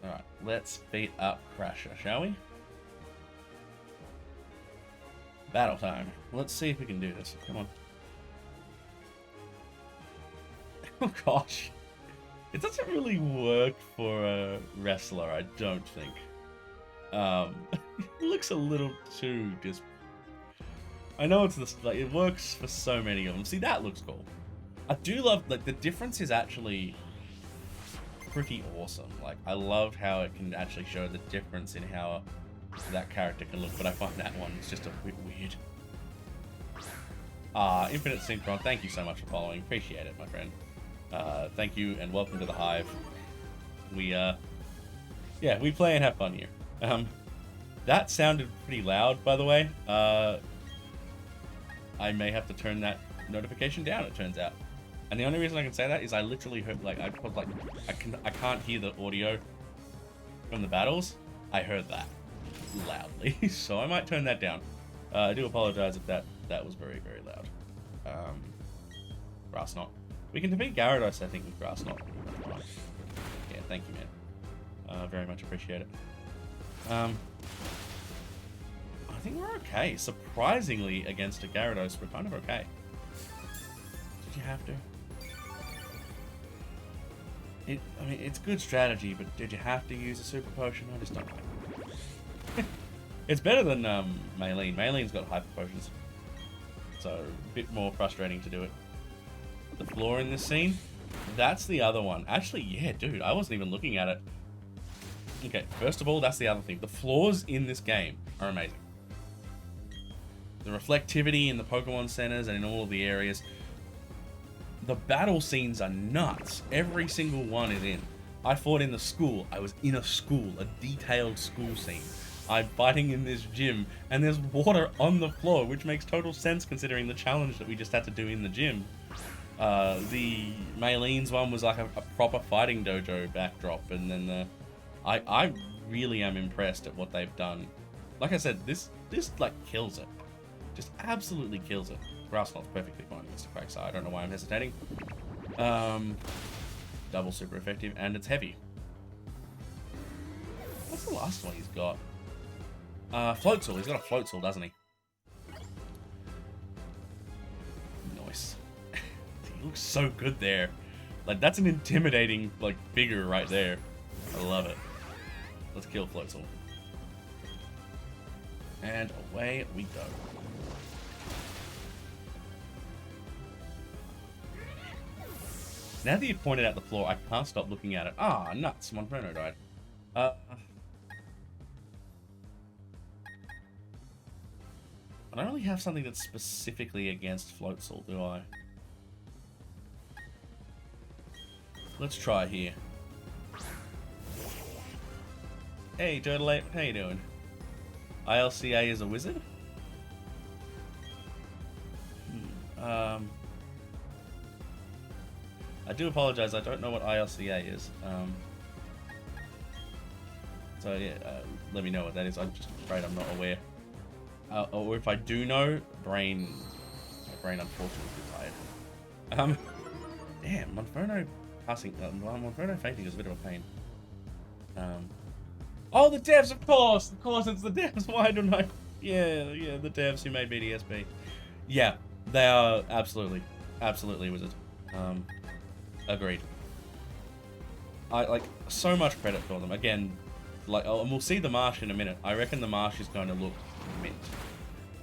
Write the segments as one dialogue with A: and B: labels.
A: Alright, let's beat up Crasher, shall we? Battle time. Let's see if we can do this. Come on. Oh gosh. It doesn't really work for a wrestler, I don't think. It looks a little too just... I know it's this, like, it works for so many of them. See, that looks cool. I do love, like, the difference is actually pretty awesome. Like, I love how it can actually show the difference in how that character can look, but I find that one is just a bit weird. Infinite Synchron, thank you so much for following. Appreciate it, my friend. Thank you and welcome to the Hive. We, yeah, we play and have fun here. That sounded pretty loud, by the way. I may have to turn that notification down, it turns out. And the only reason I can say that is I literally heard, like, I can't hear the audio from the battles. I heard that loudly, so I might turn that down. I do apologize if that was very, very loud. Grass Knot. We can defeat Gyarados, I think, with Grass Knot. Yeah, thank you, man. Very much appreciate it. I think we're okay. Surprisingly, against a Gyarados, we're kind of okay. Did you have to? I mean, it's good strategy, but did you have to use a Super Potion? I just don't know. It's better than Maylene. Maylene's got Hyper Potions. So, a bit more frustrating to do it. The floor in this scene, that's the other one. Actually, yeah, dude, I wasn't even looking at it. Okay, first of all, that's the other thing. The floors in this game are amazing. The reflectivity in the Pokemon centers and in all of the areas. The battle scenes are nuts. Every single one is in. I fought in the school. I was in a school, a detailed school scene. I'm fighting in this gym, and there's water on the floor, which makes total sense considering the challenge that we just had to do in the gym. The Maylene's one was like a proper fighting dojo backdrop, and then I really am impressed at what they've done. Like I said, this like kills it. Just absolutely kills it. Grass Knot's perfectly fine against a Quagsire. I don't know why I'm hesitating. Double super effective, and it's heavy. What's the last one he's got? Floatzel. He's got a Floatzel, doesn't he? Nice. He looks so good there. Like, that's an intimidating, like, figure right there. I love it. Let's kill Floatzel. And away we go. Now that you've pointed out the floor, I can't stop looking at it. Ah, nuts. Monferno died. I don't really have something that's specifically against Floatzel, do I? Let's try here. Hey, Turtle, how you doing? ILCA is a wizard? I do apologize, I don't know what ILCA is. So yeah, let me know what that is. I'm just afraid I'm not aware. Or if I do know, my brain unfortunately is tired. Damn, Monferno passing, Monferno fainting is a bit of a pain. Oh, the devs, of course it's the devs. Why don't I? Yeah, the devs who made bdsp. Yeah, they are absolutely wizard. Agreed. I like so much credit for them. Again, like, and we'll see the marsh in a minute. I reckon the marsh is going to look mint.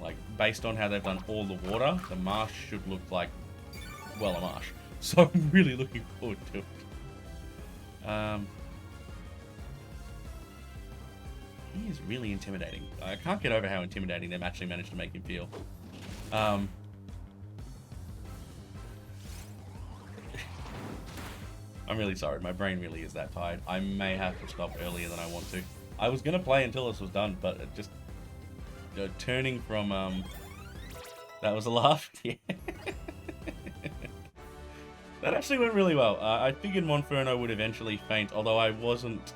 A: Like, based on how they've done all the water, the marsh should look like, well, a marsh. So I'm really looking forward to it. He is really intimidating. I can't get over how intimidating they've actually managed to make him feel. I'm really sorry. My brain really is that tired. I may have to stop earlier than I want to. I was going to play until this was done, but it just... turning from... That was a laugh? Yeah. That actually went really well. I figured Monferno would eventually faint, although I wasn't...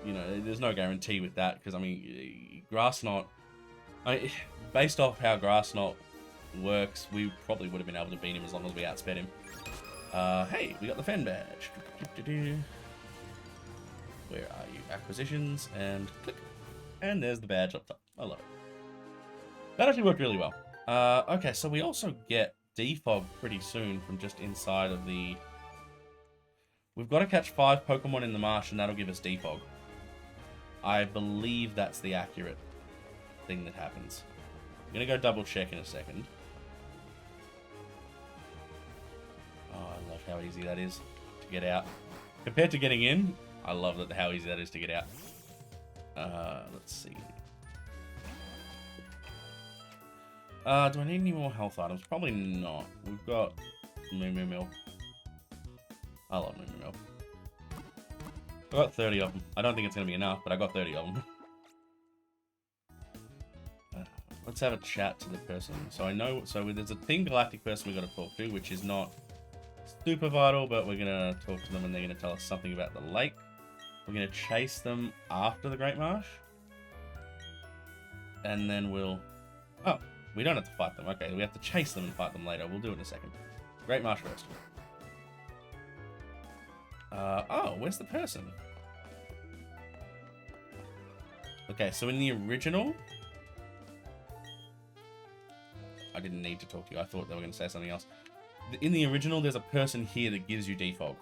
A: You know, there's no guarantee with that, because, I mean, Grass Knot... based off how Grass Knot works, we probably would have been able to beat him as long as we outsped him. Hey, we got the Fen badge. Where are you? acquisitions, and click. And there's the badge up top. I love it. That actually worked really well. Okay, so we also get defog pretty soon from just inside of the... We've got to catch 5 Pokemon in the marsh, and that'll give us defog. I believe that's the accurate thing that happens. I'm going to go double check in a second. Oh, I love how easy that is to get out. Compared to getting in, I love that how easy that is to get out. Let's see. Do I need any more health items? Probably not. We've got Moo Moo Milk. I love Moo Moo Milk. I got 30 of them. I don't think it's going to be enough, but I got 30 of them. Let's have a chat to the person. So I know, so there's a Team Galactic person we've got to talk to, which is not super vital, but we're going to talk to them and they're going to tell us something about the lake. We're going to chase them after the Great Marsh. And then we'll... Oh, we don't have to fight them. Okay, we have to chase them and fight them later. We'll do it in a second. Great Marsh first. Oh, where's the person? Okay, so in the original... I didn't need to talk to you. I thought they were going to say something else. In the original, there's a person here that gives you defog.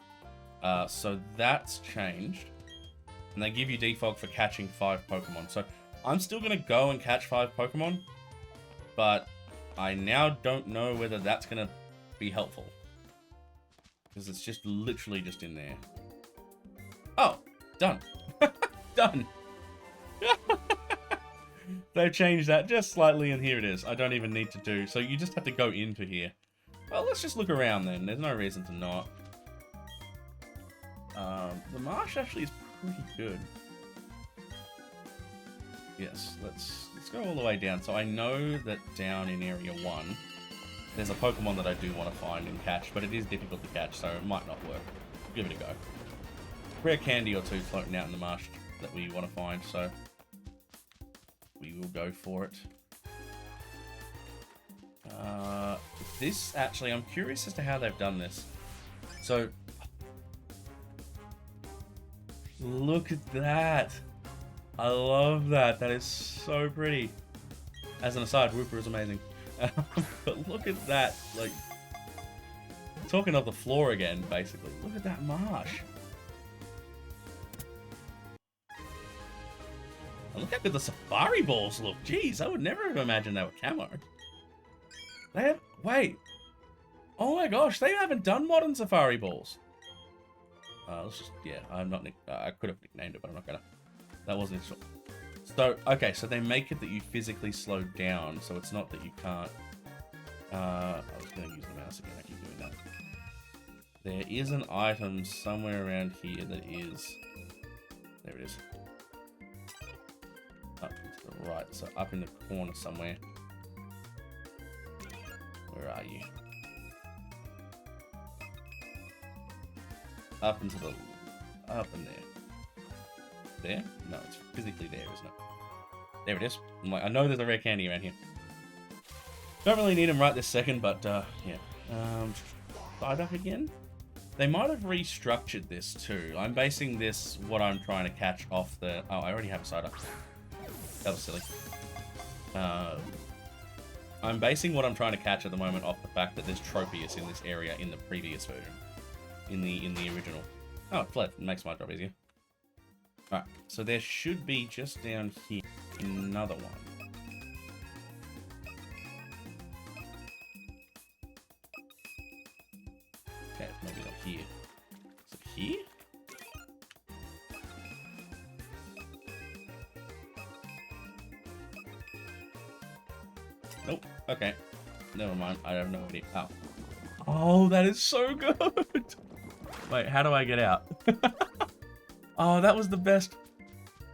A: So that's changed. And they give you defog for catching 5 Pokemon. So I'm still going to go and catch 5 Pokemon. But I now don't know whether that's going to be helpful. Because it's just literally just in there. Oh, done. Done. They've changed that just slightly, and here it is. I don't even need to do... So you just have to go into here. Well, let's just look around then. There's no reason to not. The marsh actually is pretty good. Yes, let's go all the way down. So I know that down in Area 1, there's a Pokemon that I do want to find and catch, but it is difficult to catch, so it might not work. Give it a go. Rare candy or 2 floating out in the marsh that we want to find, so we will go for it. This, actually, I'm curious as to how they've done this. So, look at that. I love that. That is so pretty. As an aside, Wooper is amazing. But look at that. Like, talking of the floor again, basically. Look at that marsh. And look how good the safari balls look. Jeez, I would never have imagined they were camo. They have... Wait. Oh my gosh, they haven't done modern safari balls. Let's just... Yeah, I'm not... I could have nicknamed it, but I'm not gonna. That wasn't... So, okay, so they make it that you physically slow down, so it's not that you can't... I was gonna use the mouse again, I keep doing that. There is an item somewhere around here that is... There it is. Up to the right, so up in the corner somewhere. Where are you? Up into the... Up in there. There? No, it's physically there, isn't it? There it is. I'm like, I know there's a rare candy around here. Don't really need them right this second, but, yeah. Psyduck again? They might have restructured this, too. I'm basing this, what I'm trying to catch, off the... Oh, I already have a Psyduck. That was silly. I'm basing what I'm trying to catch at the moment off the fact that there's Tropius in this area in the previous version. In the original. Oh, it fled. It makes my job easier. Alright, so there should be just down here another one. Okay, maybe not here. Is it here? Nope. Okay. Never mind. I have no idea. Oh. Oh, that is so good! Wait, how do I get out? Oh, that was the best.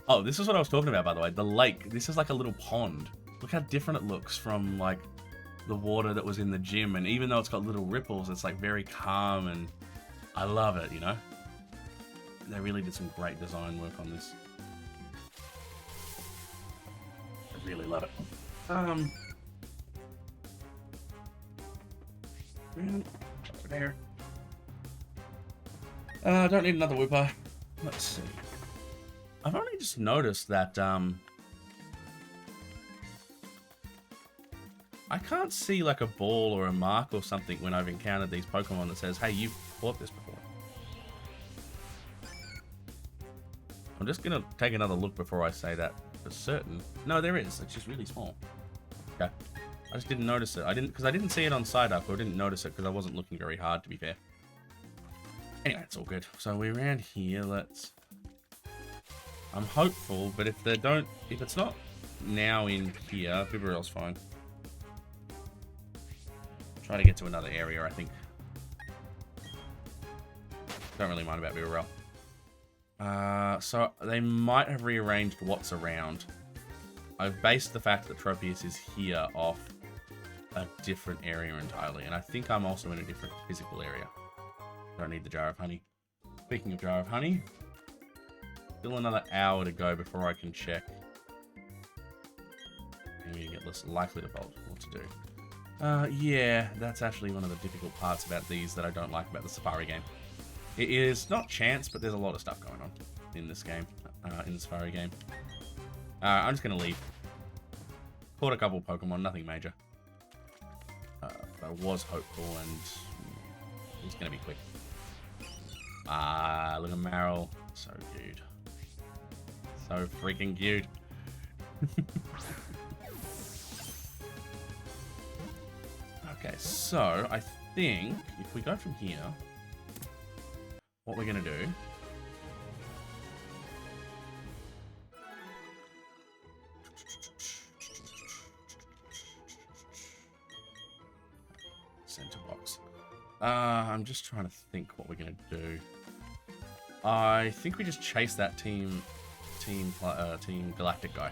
A: Oh, this is what I was talking about, by the way. The lake. This is like a little pond. Look how different it looks from, like, the water that was in the gym. And even though it's got little ripples, it's, like, very calm. And I love it, you know? They really did some great design work on this. I really love it. Over there. I don't need another Wooper. Let's see. I've only just noticed that I can't see like a ball or a mark or something when I've encountered these Pokemon that says, hey, you've fought this before. I'm just going to take another look before I say that for certain. No, there is. It's just really small. Okay. I just didn't notice it. I didn't see it on Psyduck, or didn't notice it because I wasn't looking very hard, to be fair. Anyway, it's all good. So we're around here. I'm hopeful, but if it's not now in here, Bibarel's fine. Try to get to another area, I think. Don't really mind about Bibarel. So they might have rearranged what's around. I've based the fact that Tropius is here off a different area entirely, and I think I'm also in a different physical area. Don't need the jar of honey. Speaking of jar of honey, still another hour to go before I can check. And you get less likely to bolt. What to do? Yeah, that's actually one of the difficult parts about these that I don't like about the Safari game. It is not chance, but there's a lot of stuff going on in this game, in the Safari game. I'm just going to leave. Caught a couple Pokemon, nothing major. But I was hopeful, and it's going to be quick. Look at Marill. So cute. So freaking cute. Okay, so I think if we go from here, what we're going to do... Center box. I'm just trying to think what we're going to do. I think we just chase that Team Galactic guy.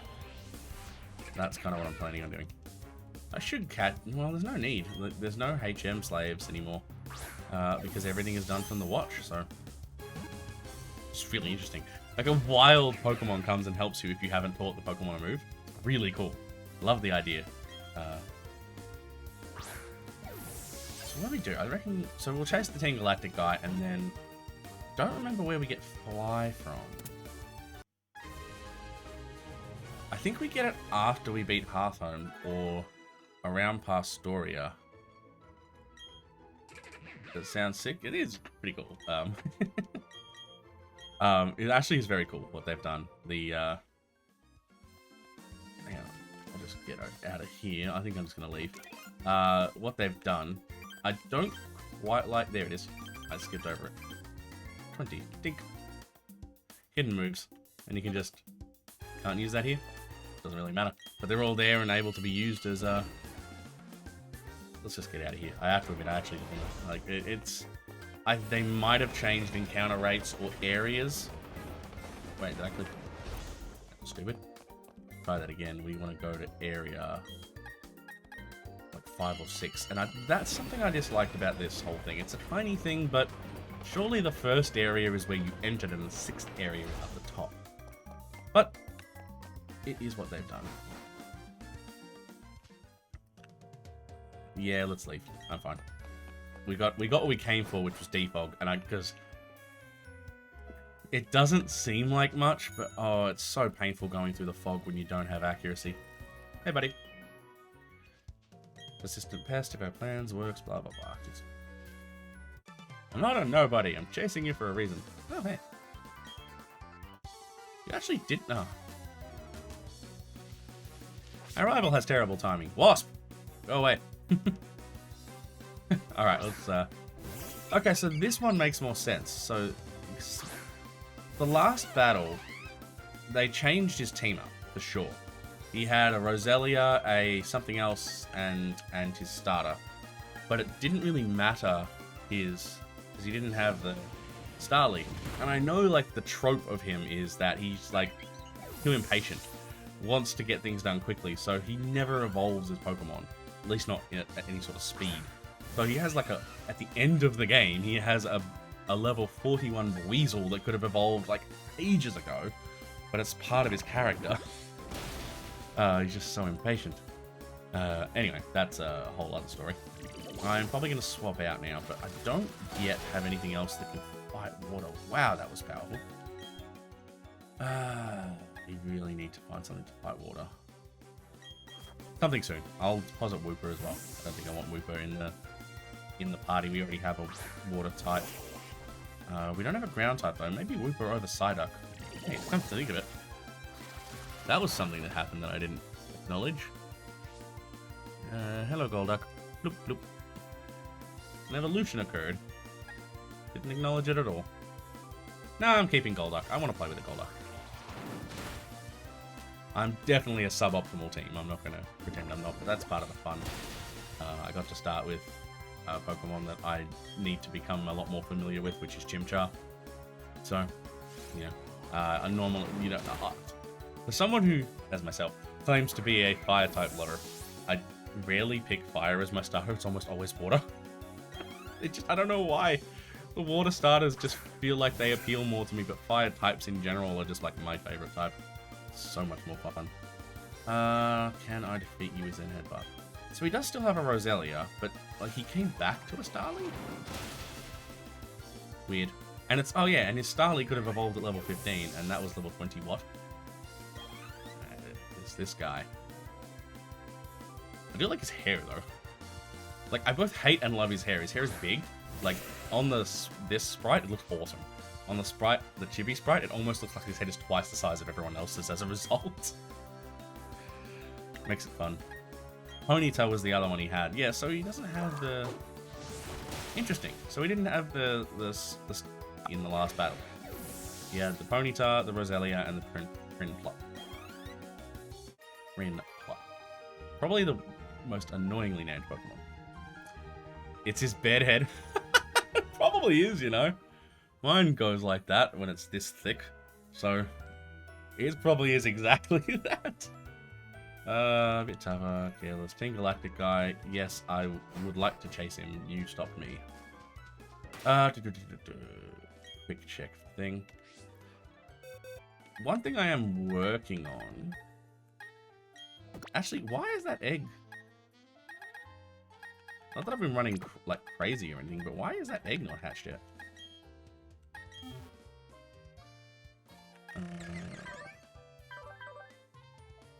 A: That's kind of what I'm planning on doing. I should catch... Well, there's no need. There's no HM slaves anymore. Because everything is done from the watch, so... It's really interesting. Like, a wild Pokemon comes and helps you if you haven't taught the Pokemon to move. It's really cool. Love the idea. So what do we do? I reckon... So we'll chase the Team Galactic guy, and then... Don't remember where we get Fly from. I think we get it after we beat Hearthhome, or around Pastoria. Does it sound sick? It is pretty cool. It actually is very cool what they've done. Hang on, I'll just get out of here. I think I'm just gonna leave. What they've done, I don't quite like. There it is. I skipped over it. 20. Dink. Hidden moves, and you can just can't use that here. Doesn't really matter, but they're all there and able to be used as Let's just get out of here. I have to admit, I actually like it, they might have changed encounter rates or areas. Wait, did I click? Stupid. Try that again. We want to go to area like 5 or 6, and that's something I disliked about this whole thing. It's a tiny thing, but surely the first area is where you entered, and the 6th area is at the top. But it is what they've done. Yeah, let's leave. I'm fine. We got what we came for, which was defog, and because it doesn't seem like much, but oh, it's so painful going through the fog when you don't have accuracy. Hey, buddy. Persistent pest, if our plans works, blah blah blah. I'm not a nobody. I'm chasing you for a reason. Oh hey, you actually did know. Our rival has terrible timing. Wasp, go away. Alright, let's okay, so this one makes more sense. So the last battle, they changed his team up for sure. He had a Roselia, a something else, and his starter. But it didn't really matter because he didn't have the Starly. And I know like the trope of him is that he's like too impatient, wants to get things done quickly, so he never evolves his Pokemon. At least not at any sort of speed. So he has like at the end of the game, he has a level 41 Weasel that could have evolved like ages ago, but it's part of his character. He's just so impatient. Anyway, that's a whole other story. I'm probably going to swap out now, but I don't yet have anything else that can fight water. Wow, that was powerful. You really need to find something to fight water. Something soon. I'll deposit Wooper as well. I don't think I want Wooper in the party. We already have a water type. We don't have a ground type though. Maybe Wooper over Psyduck. Hey, come to think of it, that was something that happened that I didn't acknowledge. Hello Golduck. Bloop bloop. An evolution occurred. Didn't acknowledge it at all. Nah, I'm keeping Golduck. I want to play with a Golduck. I'm definitely a suboptimal team. I'm not going to pretend I'm not, but that's part of the fun. I got to start with a Pokemon that I need to become a lot more familiar with, which is Chimchar. So, you know, a normal, you know, for someone who, as myself, claims to be a fire-type lover, I rarely pick fire as my starter. It's almost always water. I don't know why. The water starters just feel like they appeal more to me, but fire types in general are just like my favorite type. So much more fun. Can I defeat you with an headbutt? So he does still have a Roselia, but like he came back to a Starly? Weird. And it's, oh yeah, and his Starly could have evolved at level 15, and that was level 20 what? It's this guy. I do like his hair though. Like, I both hate and love his hair. His hair is big. Like, on this sprite, it looks awesome. On the sprite, the chibi sprite, it almost looks like his head is twice the size of everyone else's as a result. Makes it fun. Ponyta was the other one he had. Yeah, so he doesn't have the... Interesting. So he didn't have the in the last battle. He had the Ponyta, the Roselia, and the Prinplup. Probably the most annoyingly named Pokemon. It's his bedhead. It probably is, you know. Mine goes like that when it's this thick. So, it probably is exactly that. A bit tougher, careless. Team Galactic guy. Yes, I would like to chase him. You stopped me. Quick check thing. One thing I am working on... Actually, why is that egg? Not that I've been running like crazy or anything, but why is that egg not hatched yet?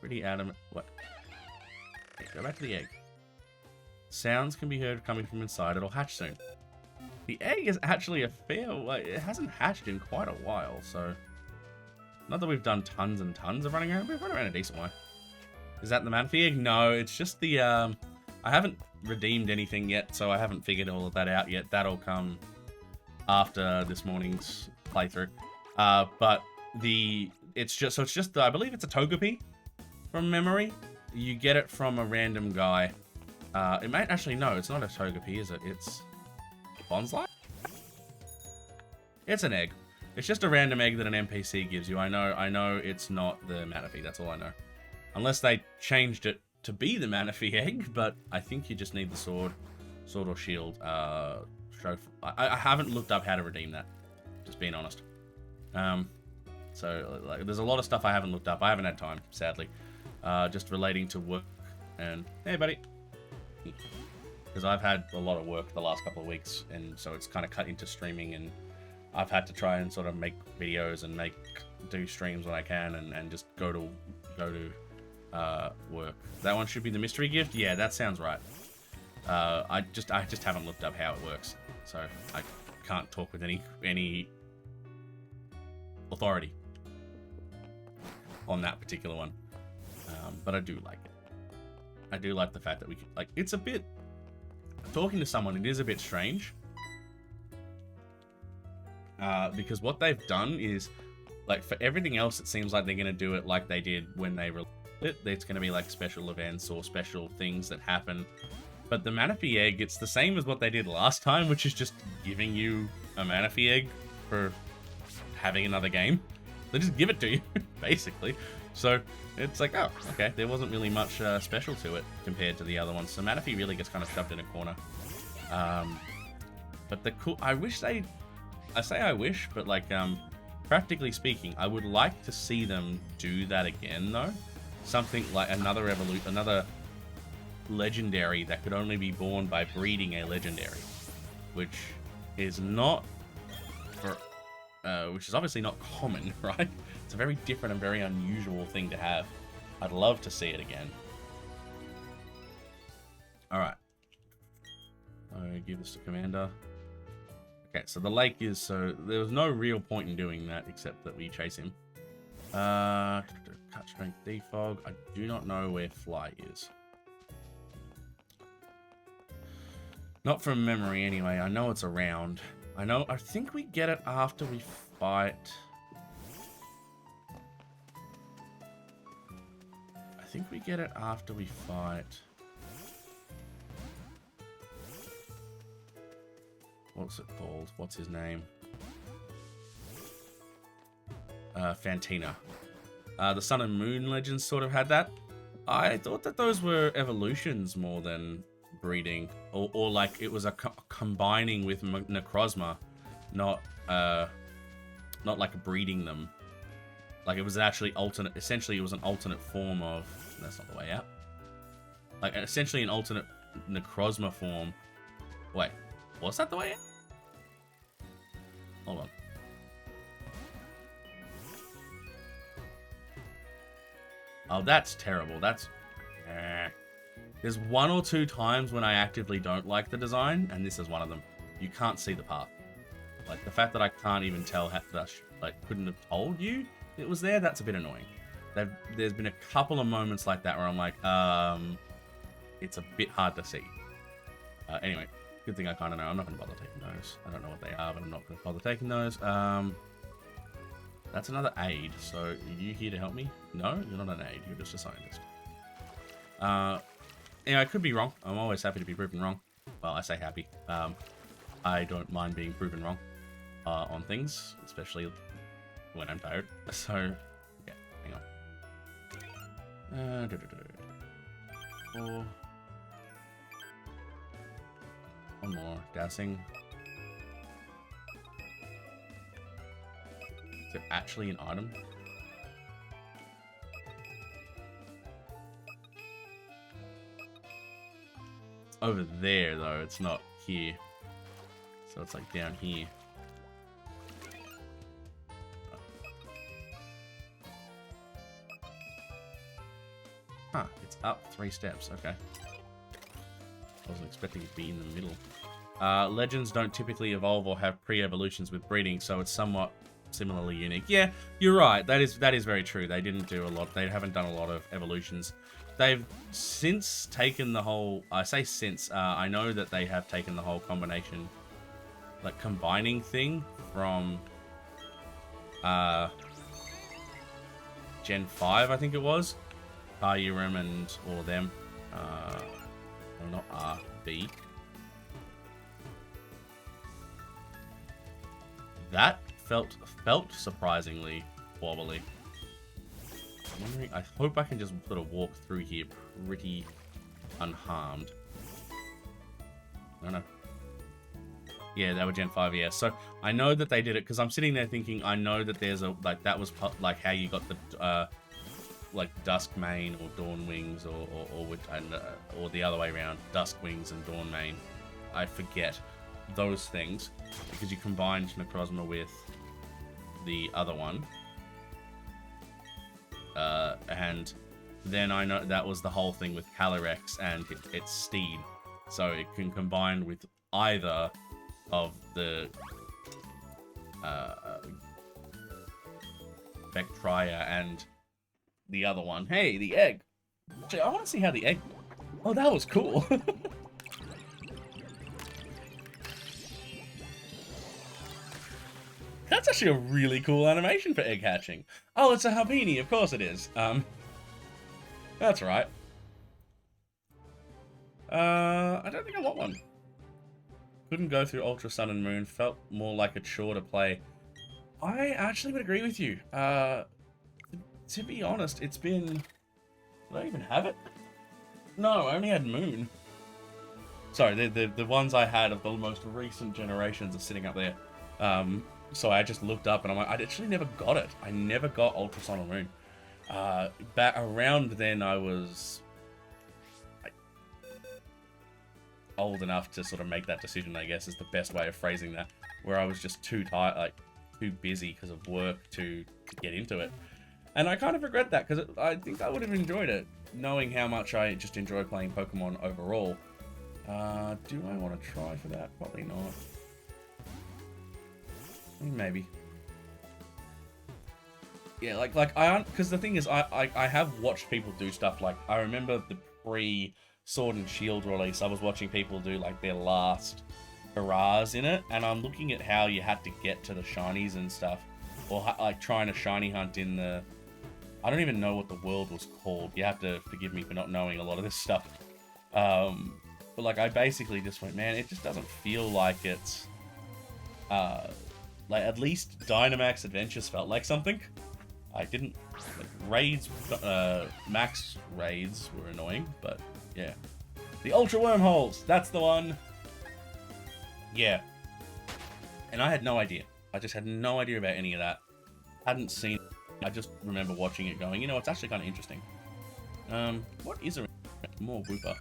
A: Pretty adamant. What? Okay, go back to the egg. Sounds can be heard coming from inside. It'll hatch soon. The egg is actually a fair... Like, it hasn't hatched in quite a while, so... Not that we've done tons and tons of running around. We've run around a decent way. Is that the Manaphy egg? No, it's just the... I haven't redeemed anything yet, so I haven't figured all of that out yet. That'll come after this morning's playthrough. But it's just I believe it's a Togepi from memory. You get it from a random guy. It might actually, no, it's not a Togepi, is it? It's Bonsly? It's an egg. It's just a random egg that an NPC gives you. I know it's not the Manaphy, that's all I know. Unless they changed it to be the Manaphy egg, but I think you just need the sword or shield. I haven't looked up how to redeem that, just being honest. So like, there's a lot of stuff I haven't looked up. I haven't had time, sadly. Just relating to work and hey, buddy, because I've had a lot of work the last couple of weeks, and so it's kind of cut into streaming, and I've had to try and sort of make videos and do streams when I can, and just go to work. That one should be the mystery gift. Yeah, that sounds right. I just haven't looked up how it works, so I can't talk with any authority on that particular one. But I do like it. I do like the fact that we can, like, it's a bit, talking to someone, it is a bit strange. Because what they've done is, like, for everything else, it seems like they're going to do it like they did when they released it. It's going to be like special events or special things that happen. But the Manaphy egg, it's the same as what they did last time, which is just giving you a Manaphy egg for having another game. They just give it to you, basically. So it's like, oh, okay, there wasn't really much special to it compared to the other ones. So Manaphy really gets kind of shoved in a corner. But the cool, I say I wish, but like, practically speaking, I would like to see them do that again, though. Something like another legendary that could only be born by breeding a legendary, which is not for which is obviously not common, right? It's a very different and very unusual thing to have. I'd love to see it again. Alright. I'll give this to Commander. Okay, so the lake is... So there was no real point in doing that except that we chase him. Cut strength defog. I do not know where fly is. Not from memory anyway. I know it's around. I think we get it after we fight. I think we get it after we fight. What's it called? What's his name? Fantina. The Sun and Moon Legends sort of had that. I thought that those were evolutions more than breeding, or like it was a combining with Necrozma, not like breeding them. Like it was actually alternate. Essentially, it was an alternate form of. That's not the way out. Like essentially an alternate Necrozma form. Wait, was that the way out? Hold on. Oh, that's terrible. That's... There's one or two times when I actively don't like the design, and this is one of them. You can't see the path. Like, the fact that I can't even tell how to... Like, couldn't have told you it was there, that's a bit annoying. There's been a couple of moments like that where I'm like, it's a bit hard to see. Anyway, good thing I kind of know. I'm not going to bother taking those. I don't know what they are, but I'm not going to bother taking those. That's another aid. So, are you here to help me? No, you're not an aid. You're just a scientist. Anyway, I could be wrong. I'm always happy to be proven wrong. Well, I say happy. I don't mind being proven wrong on things, especially when I'm tired. So, yeah, hang on. 4. One more. Dousing. Is it actually an item? Over there, though. It's not here. So it's like down here. Huh, it's up 3 steps. Okay. I wasn't expecting it to be in the middle. Legends don't typically evolve or have pre-evolutions with breeding, so it's somewhat similarly unique. Yeah, you're right. That is very true. They didn't do a lot. They haven't done a lot of evolutions. They've since taken the whole... I say since. I know that they have taken the whole combination, like combining thing from Gen 5, I think it was. Urim and all of them. Well, not R, B. That felt surprisingly wobbly. I'm wondering, I hope I can just sort of walk through here pretty unharmed. No. Yeah, they were Gen 5, yeah. So I know that they did it because I'm sitting there thinking, I know that there's a, like, that was like how you got the, like Dusk Mane or Dawn Wings or the other way around, Dusk Wings and Dawn Mane. I forget those things because you combined Necrozma with the other one. And then I know that was the whole thing with Calyrex and its steed. So it can combine with either of the Vectria and the other one. Hey, the egg! Actually, I want to see how the egg... Oh, that was cool! That's actually a really cool animation for egg hatching. Oh, it's a Halpini, of course it is. That's right. I don't think I want one. Couldn't go through Ultra Sun and Moon. Felt more like a chore to play. I actually would agree with you. To be honest, it's been... Did I even have it? No, I only had Moon. Sorry, the ones I had of the most recent generations are sitting up there. So I just looked up and I'm like, I actually never got it. I never got Ultra Sun and Moon. Back around then I was... like, old enough to sort of make that decision, I guess, is the best way of phrasing that. Where I was just too tired, like, too busy because of work to get into it. And I kind of regret that, because I think I would have enjoyed it, knowing how much I just enjoy playing Pokemon overall. Do I want to try for that? Probably not. Maybe. Yeah, like because the thing is, I have watched people do stuff. Like, I remember the pre-Sword and Shield release, I was watching people do like their last hurrahs in it, and I'm looking at how you had to get to the shinies and stuff, or like trying to shiny hunt in the, I don't even know what the world was called. You have to forgive me for not knowing a lot of this stuff. But like, I basically just went, man, it just doesn't feel like it's, like, at least Dynamax Adventures felt like something. I didn't, like, raids, max raids were annoying, but yeah. The Ultra Wormholes, that's the one. Yeah. And I had no idea. I just had no idea about any of that. Hadn't seen it. I just remember watching it going, you know, it's actually kind of interesting. What is a more Wooper?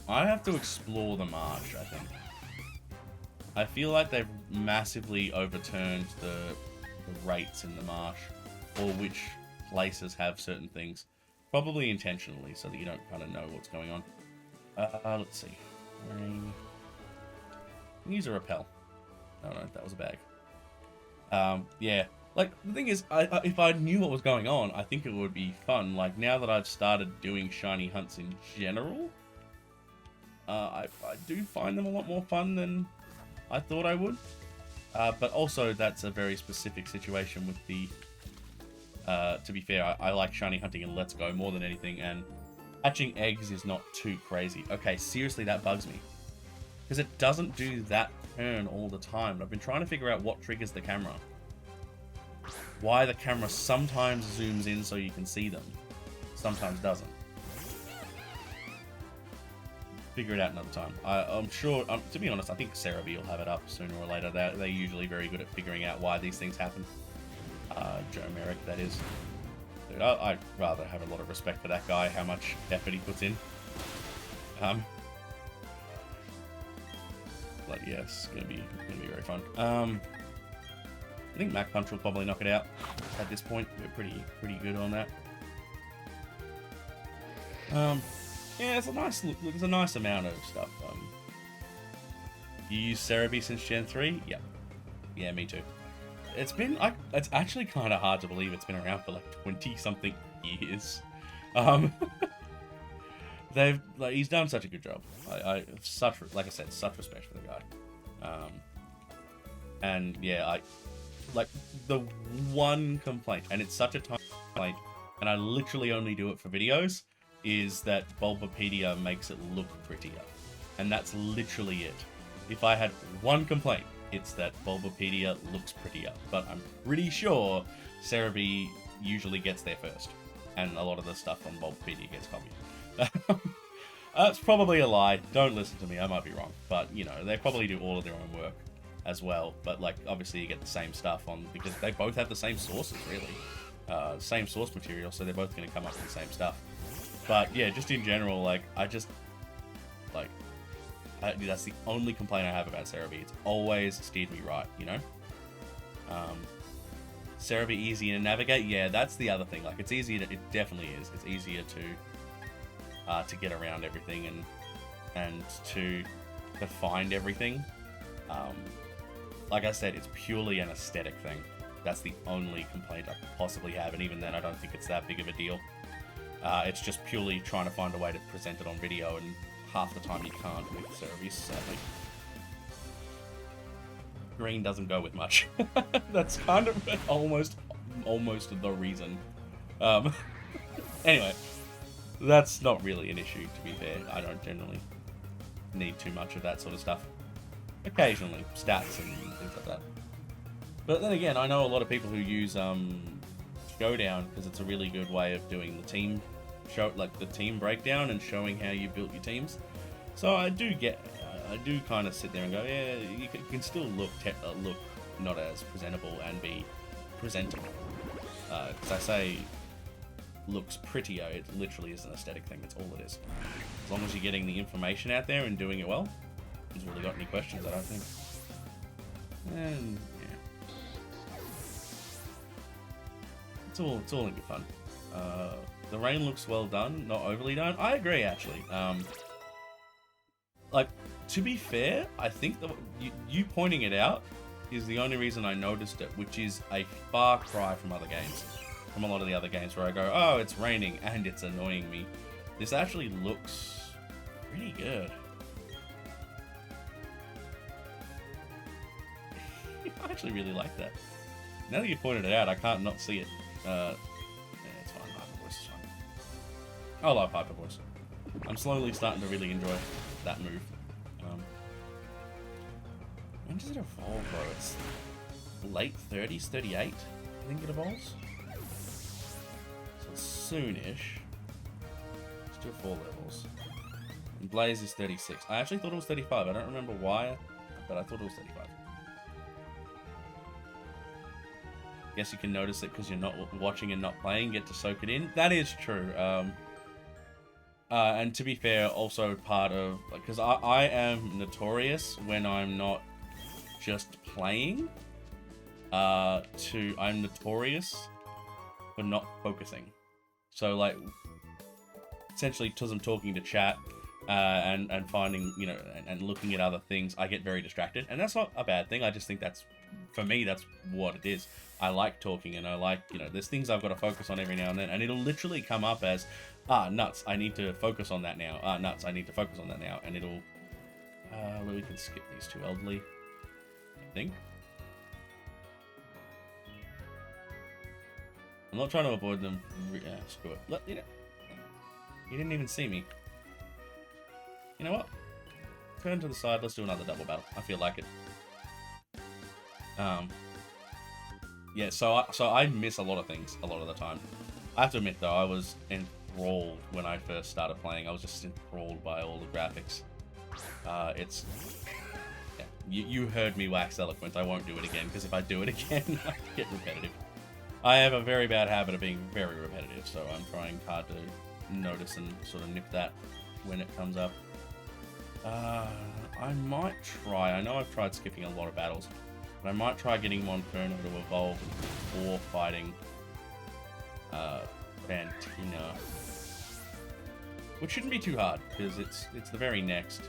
A: I have to explore the marsh, I think. I feel like they've massively overturned the rates in the marsh, or which places have certain things. Probably intentionally, so that you don't kind of know what's going on. Let's see. Use a repel. Oh no, that was a bag. Yeah. Like, the thing is, if I knew what was going on, I think it would be fun. Like, now that I've started doing shiny hunts in general, I do find them a lot more fun than I thought I would. But also, that's a very specific situation with the... to be fair, I like shiny hunting in Let's Go more than anything, and hatching eggs is not too crazy. Okay, seriously, that bugs me. Because it doesn't do that turn all the time. I've been trying to figure out what triggers the camera. Why the camera sometimes zooms in so you can see them, sometimes doesn't. Figure it out another time. I'm sure, to be honest, I think Cerebi will have it up sooner or later. They're usually very good at figuring out why these things happen. Joe Merrick, that is. Dude, I'd rather have a lot of respect for that guy, how much effort he puts in. But yes, it's gonna be very fun. I think Mach Punch will probably knock it out at this point. We're pretty good on that. Yeah, it's a nice look. There's a nice amount of stuff. You use Cerebi since Gen 3? Yep. Yeah, me too. It's been it's actually kind of hard to believe it's been around for like 20-something years. He's done such a good job. Like I said, such respect for the guy. And yeah, like, the one complaint, and it's such a tiny complaint, and I literally only do it for videos, is that Bulbapedia makes it look prettier. And that's literally it. If I had one complaint, it's that Bulbapedia looks prettier. But I'm pretty sure Cerebi usually gets there first. And a lot of the stuff on Bulbapedia gets copied. That's probably a lie. Don't listen to me, I might be wrong. But, you know, they probably do all of their own work as well. But, like, obviously you get the same stuff on, because they both have the same sources, really. Same source material, so they're both going to come up with the same stuff. But, yeah, just in general, like, that's the only complaint I have about Cerebi. It's always steered me right, you know? Cerebi easy to navigate? Yeah, that's the other thing. Like, it's easier to, it definitely is. It's easier to get around everything and to find everything. Like I said, it's purely an aesthetic thing. That's the only complaint I could possibly have, and even then I don't think it's that big of a deal. It's just purely trying to find a way to present it on video, and half the time you can't with Cerebi, sadly. Green doesn't go with much. That's kind of almost the reason. Anyway, that's not really an issue, to be fair. I don't generally need too much of that sort of stuff. Occasionally, stats and things like that. But then again, I know a lot of people who use Showdown, because it's a really good way of doing the team the team breakdown and showing how you built your teams. So I do kind of sit there and go, yeah, you can still look not as presentable and be presentable. Because I say looks prettier, it literally is an aesthetic thing. That's all it is. As long as you're getting the information out there and doing it well, no one's really got any questions, I don't think. And yeah, it's all in good fun. The rain looks well done, not overly done. I agree, actually. Like, to be fair, I think that you pointing it out is the only reason I noticed it, which is a far cry from other games. From a lot of the other games where I go, oh, it's raining and it's annoying me. This actually looks pretty good. I actually really like that. Now that you pointed it out, I can't not see it. Yeah, it's fine. Hyper voice is fine. I love hyper voice. I'm slowly starting to really enjoy that move. When does it evolve though? It's late 30s, 38, I think it evolves. So it's soonish. Still 4 levels. And Blaze is 36. I actually thought it was 35. I don't remember why, but I thought it was 35. Guess you can notice it because you're not watching and not playing, get to soak it in. That is true. And to be fair, also part of, because I am notorious when I'm not just playing, I'm notorious for not focusing. So like, essentially, because I'm talking to chat, and finding, you know, and looking at other things, I get very distracted, and that's not a bad thing. I just think that's, for me, that's what it is. I like talking, and I like, you know, there's things I've got to focus on every now and then, and it'll literally come up as, nuts, I need to focus on that now. Nuts, I need to focus on that now, and it'll, we can skip these two elderly, I think. I'm not trying to avoid them. Screw it. Look, you know, you didn't even see me. You know what? Turn to the side. Let's do another double battle. I feel like it. Yeah. So I miss a lot of things a lot of the time. I have to admit though, I was enthralled when I first started playing. I was just enthralled by all the graphics. It's. Yeah, you heard me wax eloquent. I won't do it again because if I do it again, I get repetitive. I have a very bad habit of being very repetitive, so I'm trying hard to notice and sort of nip that when it comes up. I might try, I know I've tried skipping a lot of battles, but I might try getting Monferno to evolve before fighting Fantina. Which shouldn't be too hard, because it's the very next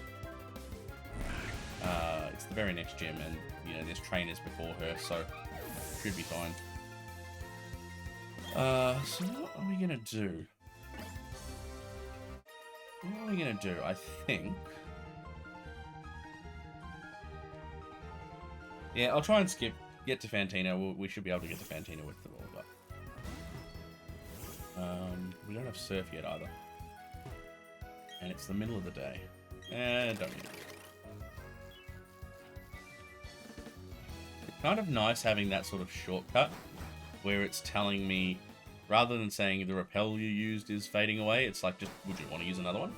A: gym, and you know there's trainers before her, so should be fine. So what are we gonna do? What are we gonna do? I think. Yeah, I'll try and skip. Get to Fantina. We should be able to get to Fantina with the roll up. We don't have surf yet either, and it's the middle of the day. Don't need it. It's kind of nice having that sort of shortcut where it's telling me, rather than saying the repel you used is fading away, it's like, just, would you want to use another one?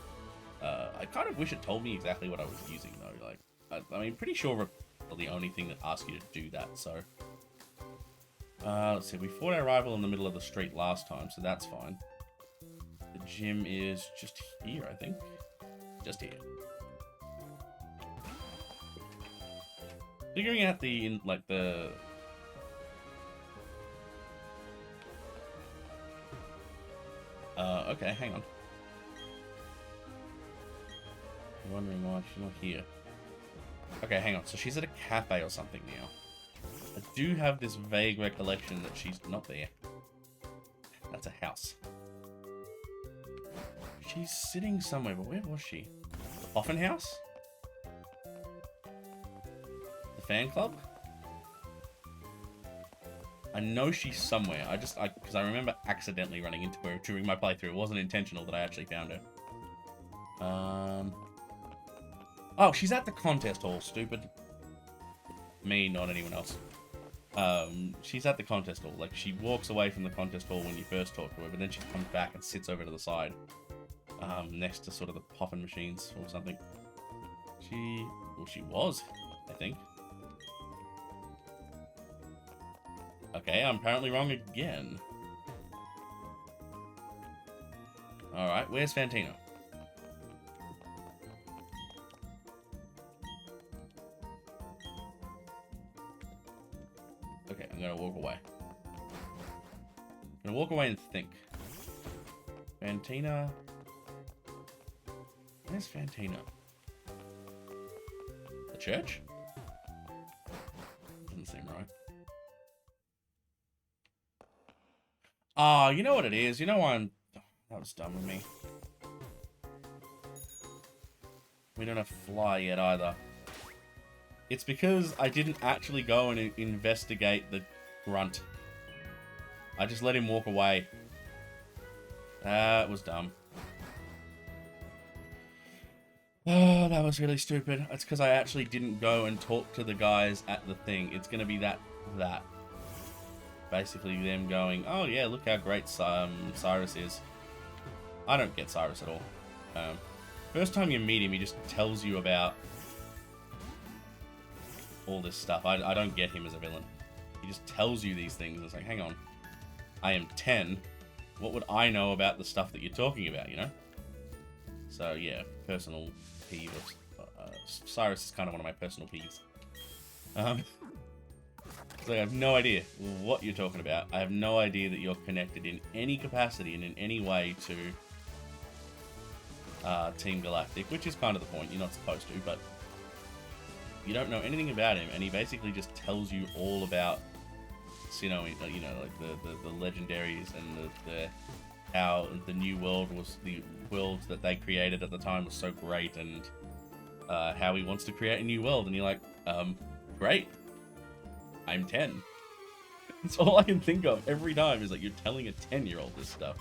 A: I kind of wish it told me exactly what I was using, though. Like, I mean, pretty sure repel is the only thing that asks you to do that, so. Let's see, we fought our rival in the middle of the street last time, so that's fine. The gym is just here, I think. Just here. Figuring out the okay, hang on. I'm wondering why she's not here. Okay, hang on. So she's at a cafe or something now. I do have this vague recollection that she's not there. That's a house. She's sitting somewhere, but where was she? The Coffin House? The fan club? I know she's somewhere. Because I remember accidentally running into her during my playthrough. It wasn't intentional that I actually found her. Oh, she's at the contest hall, stupid. Me, not anyone else. She's at the contest hall. Like, she walks away from the contest hall when you first talk to her, but then she comes back and sits over to the side. Next to sort of the poppin' machines or something. She was, I think. Okay, I'm apparently wrong again. Alright, where's Fantina? gonna walk away. I'm gonna walk away and think. Fantina. Where's Fantina? The church? Doesn't seem right. Ah, you know what it is? You know why I'm... That was dumb of me. We don't have fly yet either. It's because I didn't actually go and investigate the grunt. I just let him walk away. That was dumb. Oh, that was really stupid. It's because I actually didn't go and talk to the guys at the thing. It's going to be that. Basically them going, oh yeah, look how great Cyrus is. I don't get Cyrus at all. First time you meet him, he just tells you about all this stuff. I don't get him as a villain. He just tells you these things. It's like, hang on. I am 10. What would I know about the stuff that you're talking about, you know? So, yeah, personal peeve. Cyrus is kind of one of my personal peeves. So I have no idea what you're talking about. I have no idea that you're connected in any capacity and in any way to Team Galactic, which is kind of the point. You're not supposed to, but you don't know anything about him, and he basically just tells you all about Sinnoh, you know, like the legendaries and the how the new world was, the world that they created at the time was so great, and how he wants to create a new world, and you're like, great. I'm 10. That's all I can think of every time is like, you're telling a 10-year-old this stuff.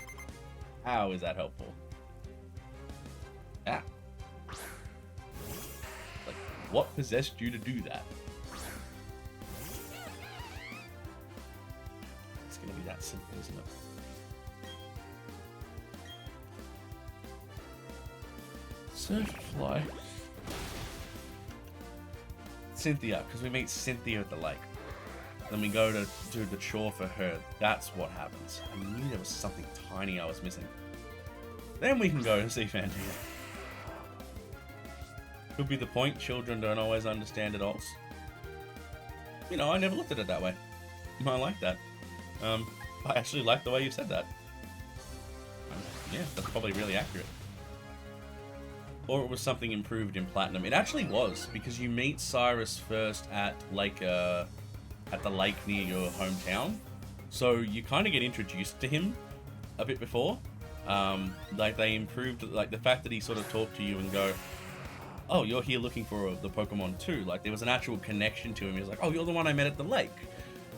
A: How is that helpful? Ah. Like, what possessed you to do that? It's gonna be that simple, isn't it? Surfly. Cynthia, because we meet Cynthia at the lake. Then we go to do the chore for her. That's what happens. I knew there was something tiny I was missing. Then we can go and see Fantina. Could be the point. Children don't always understand adults. You know, I never looked at it that way. I like that. I actually like the way you said that. Yeah, that's probably really accurate. Or it was something improved in Platinum. It actually was, because you meet Cyrus first at the lake near your hometown. So you kind of get introduced to him a bit before. Like they improved, like the fact that he sort of talked to you and go, oh, you're here looking for the Pokemon too. Like there was an actual connection to him. He was like, oh, you're the one I met at the lake.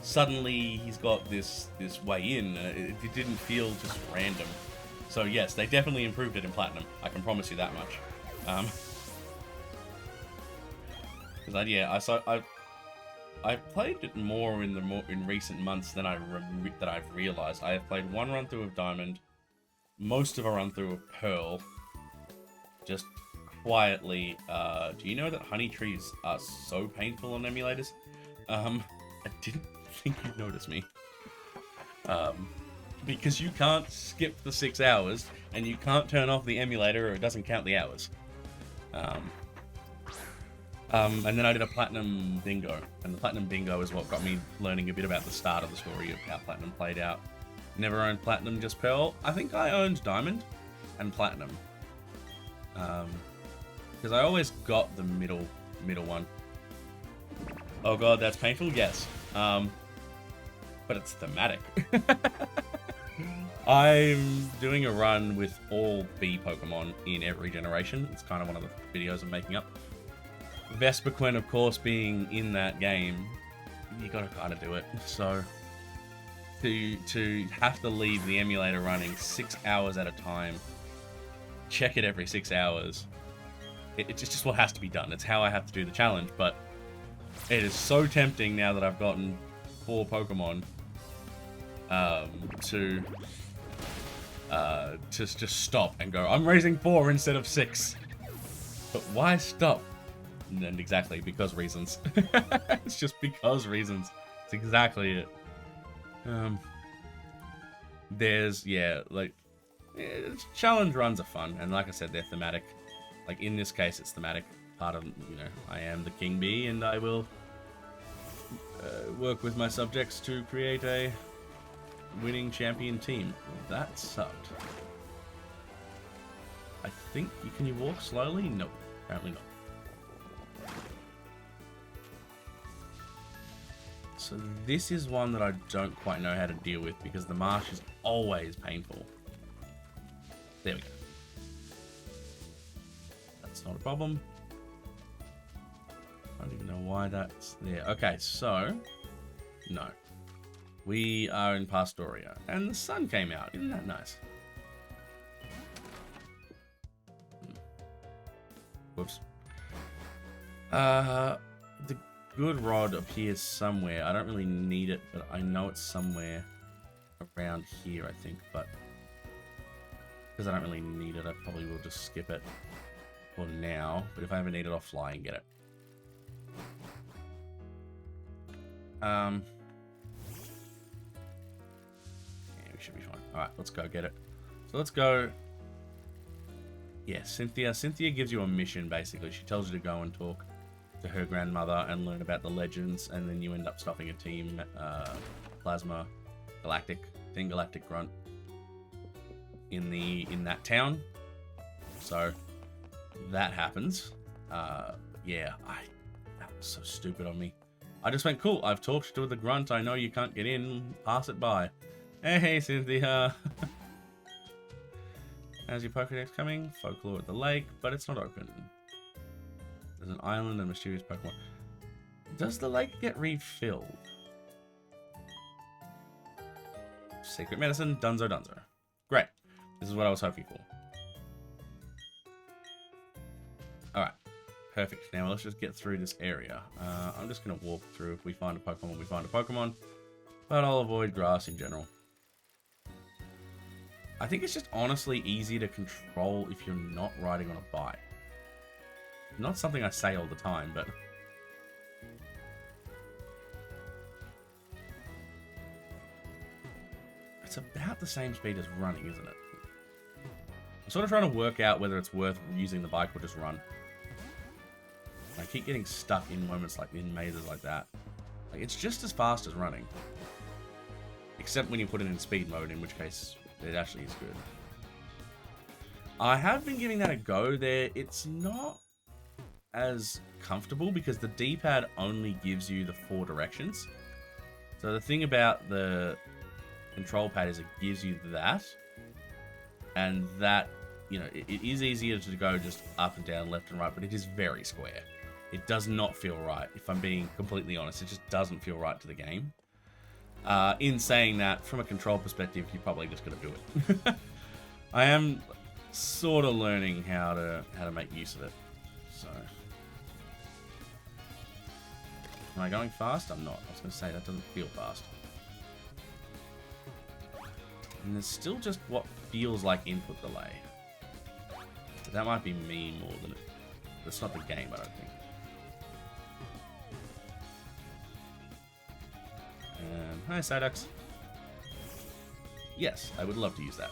A: Suddenly he's got this way in. It didn't feel just random. So yes, they definitely improved it in Platinum. I can promise you that much. Because I've played it more in recent months than I've realized. I have played one run through of Diamond, most of a run through of Pearl, just quietly. Do you know that honey trees are so painful on emulators? I didn't think you'd notice me. Because you can't skip the 6 hours, and you can't turn off the emulator or it doesn't count the hours. And then I did a Platinum Bingo, and the Platinum Bingo is what got me learning a bit about the start of the story of how Platinum played out. Never owned Platinum, just Pearl. I think I owned Diamond and Platinum. Because I always got the middle one. Oh god, that's painful? Yes. But it's thematic. I'm doing a run with all bee Pokemon in every generation. It's kind of one of the videos I'm making up. Vespiquen, of course, being in that game, you gotta kind of do it. So, to have to leave the emulator running 6 hours at a time, check it every 6 hours, it's just what has to be done. It's how I have to do the challenge, but it is so tempting now that I've gotten 4 Pokemon to just stop and go, I'm raising 4 instead of 6. But why stop? And exactly, because reasons. It's just because reasons. It's exactly it. Challenge runs are fun, and like I said, they're thematic. Like in this case, it's thematic. Part of, I am the King Bee, and I will work with my subjects to create a winning champion team. Well, that sucked. I think, can you walk slowly? No, apparently not. So this is one that I don't quite know how to deal with because the marsh is always painful. There we go. That's not a problem. I don't even know why that's there. Okay, so no. We are in Pastoria and the sun came out. Isn't that nice? Whoops. The good rod appears somewhere. I don't really need it, but I know it's somewhere around here, I think. But because I don't really need it, I probably will just skip it for now. But if I ever need it, I'll fly and get it. Yeah, we should be fine. Alright, let's go get it. So let's go. Yeah, Cynthia. Cynthia gives you a mission, basically. She tells you to go and talk to her grandmother and learn about the legends, and then you end up stopping a team, Plasma, Team Galactic Grunt in that town. So that happens. Yeah, that was so stupid on me. I just went, cool, I've talked to the grunt, I know you can't get in, pass it by. Hey, Cynthia. How's your Pokedex coming? Folklore at the lake, but it's not open. There's an island and mysterious Pokemon. Does the lake get refilled? Secret medicine, Dunzo Dunzo. Great. This is what I was hoping for. Alright. Perfect. Now let's just get through this area. I'm just going to walk through. If we find a Pokemon, we find a Pokemon. But I'll avoid grass in general. I think it's just honestly easy to control if you're not riding on a bike. Not something I say all the time, but... it's about the same speed as running, isn't it? I'm sort of trying to work out whether it's worth using the bike or just run. I keep getting stuck in moments like in mazes like that. Like, it's just as fast as running. Except when you put it in speed mode, in which case it actually is good. I have been giving that a go there. It's not as comfortable because the D-pad only gives you the 4 directions. So the thing about the control pad is it gives you that. And that, you know, it is easier to go just up and down, left and right, but it is very square. It does not feel right, if I'm being completely honest. It just doesn't feel right to the game. In saying that, from a control perspective, you're probably just going to do it. I am sort of learning how to make use of it. So, am I going fast? I'm not. I was going to say, that doesn't feel fast. And there's still just what feels like input delay. But that might be me more than it. That's not the game, I don't think. Hi, Psyducks. Yes, I would love to use that.